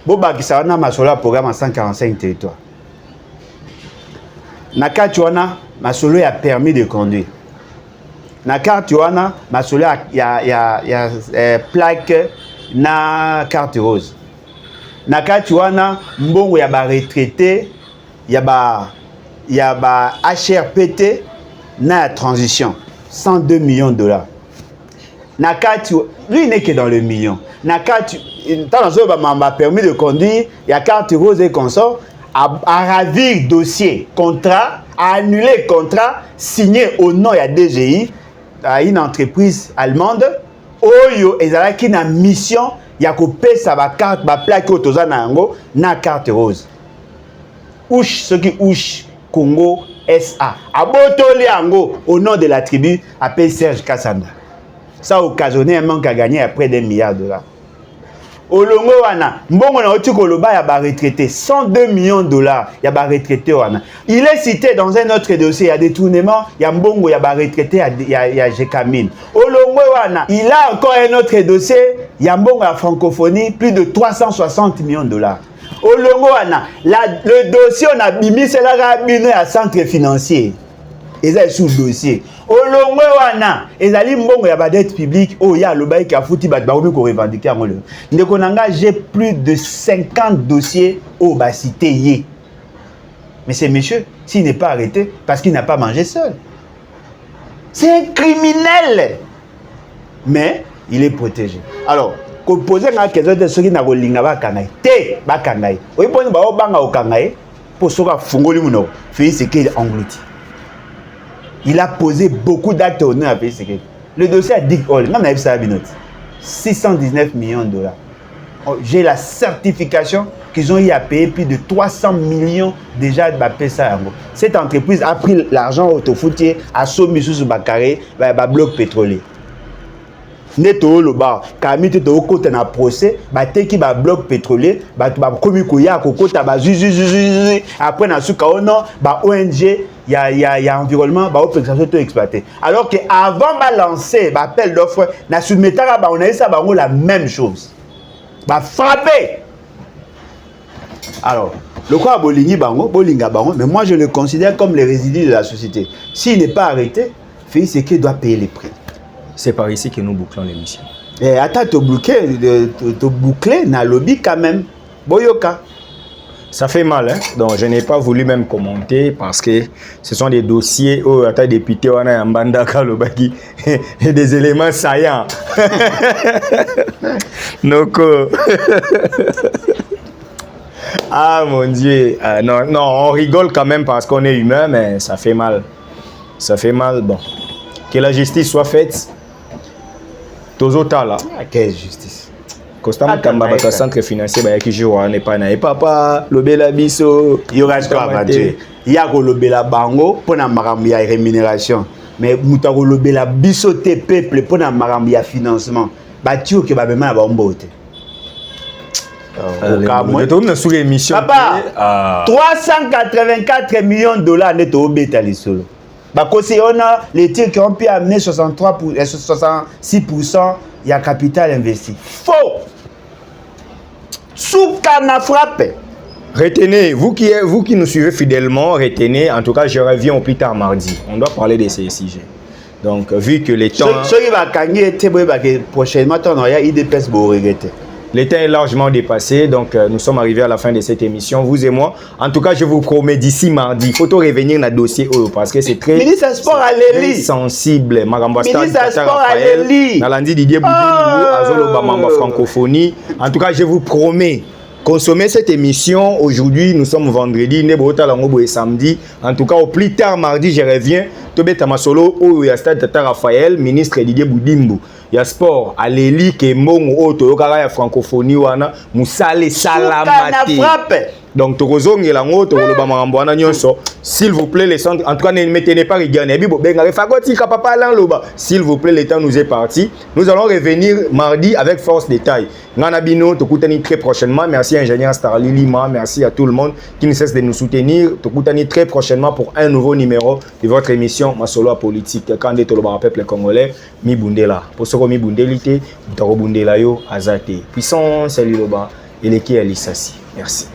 Vous avez dit Masola programme à 145 territoires. Nakatuana, Masolo a permis de conduire. Nakatuana, Masolo y a plaque na carte rose. Nakatuana, mbongo ya ba retraité, ya ba HRPT na transition, 102 millions de dollars. Nakatu, lui n'est que dans le million. Nakatu, tant m'a permis de conduire, il y a carte rose et consort, à ravir dossier, contrat, à annuler contrat signé au nom de DGI à une entreprise allemande. Oyo ezalaki na mission ya kopesa ba carte ba plaque otoza na yango na carte rose. Ouch ce qui ouch Congo SA. Abotoli yango au nom de la tribu appelée Serge Kassanda. Ça a occasionné un manque à gagner à près d'1 milliard de dollars. Olongo wana mbongo na oti koloba ya ba retraité 102 millions de dollars ya ba retraité wana. Il est cité dans un autre dossier, il y a détournement, il y a mbongo ya ba retraité ya Jekamine. Olongo wana, il a encore un autre dossier, il y a mbongo ya francophonie, plus de 360 millions de dollars. Olongo wana, le dossier on a bimi c'est la bino ya centre financier. Ils sont sous le dossier. Olongwe wana, ezali mbongo ya ba dette publique, oh ya lobai ka futi bat ba ko revendiquer ngolo. Ndeko nanga j'ai plus de 50 dossiers au ba cité yé. Mais c'est monsieur, s'il n'est pas arrêté parce qu'il n'a pas mangé seul. C'est un criminel. Mais il est protégé. Alors, ko poser nga question de ceux qui na ko linga ba kangai. Te ba kangai. Oyi poni ba o banga o kangai pour soka fungoli muno. Félix Tshisekedi englouti. Il a posé beaucoup d'actes au nom à Félix Tshisekedi. Le dossier a dit, même avec ça, 619 millions de dollars. J'ai la certification qu'ils ont eu à payer plus de 300 millions déjà de ça. Cette entreprise a pris l'argent autofoutier à Somisu sur Bakare, bloc pétrolier. Neto le bar, Kami te au côté na procès, qui ba bloc pétrolier, ba komi koya kokota ba après na suka ono ba ONG il y a environnement ba opération to exploiter. Alors que avant ba lancer ba appel d'offre na soumettra ba on a ça ba la même chose. Ba frapper. Alors, le quoi bolingi bango, bolinga bango, mais moi je le considère comme les résidus de la société. S'il n'est pas arrêté, Félix Tshisekedi doit payer les prix. C'est par ici que nous bouclons l'émission. Et attends, te boucler, na lobby quand même. Boyoka. Ça fait mal, hein? Donc je n'ai pas voulu même commenter parce que ce sont des dossiers où les députés ont un banda kalobaki et des éléments saillants. Donc, ah mon Dieu, non, on rigole quand même parce qu'on est humain, mais ça fait mal. Ça fait mal, bon. Que la justice soit faite. Tozota là. Quelle justice? Constamment Kamba bato centre financier ba yaki jour wana pas na papa lobela biso yo reste aventure ya ko lobela bango pona makambo ya rémunération mais muta ko lobela biso te peuple pona makambo ya financement ba tio ke ba bema ba mbote sur émission papa 384 millions de dollars net au bétali solo ba conseiller on a les tirs qui ont pu amener 63 pour 66% il y a capital investi faux Soukana frappe. Retenez, vous qui nous suivez fidèlement, retenez, en tout cas je reviens au plus tard mardi, on doit parler de ces sujets. Donc vu que les temps... Prochainement, il y a IDPS pour regretter. Le temps est largement dépassé, donc nous sommes arrivés à la fin de cette émission, vous et moi. En tout cas, je vous promets d'ici mardi, il faut revenir dans le dossier parce que c'est très, très sensible. Ministre Sport à l'Eli. Nalandi Didier Boudinou, Azolo Bamamba francophonie. En tout cas, je vous promets, consommer cette émission. Aujourd'hui, nous sommes vendredi, Nebota Langobo et samedi. En tout cas, au plus tard mardi, je reviens. Tobé Tamasolo, où il y a Stade Tata Raphaël, ministre Didier Boudimbo. Il y a sport à l'Eli, qui est mon auto, il y a francophonie, Moussale Salamate. Donc, s'il vous plaît, les centres, en tout cas, ne mettez pas regarder. S'il vous plaît, le temps nous est parti. Nous allons revenir mardi avec force détail. Nanabino, Tokutani très prochainement. Merci ingénieur Starly Lima. Merci à tout le monde qui ne cesse de nous soutenir. Tokutani très prochainement pour un nouveau numéro de votre émission Masolo politique. Quand est le peuple congolais, mi bundela. Pour ce que mi bundelité, bundela yo azate. Puissance, salut loba. Et les qui est Lissassi. Merci.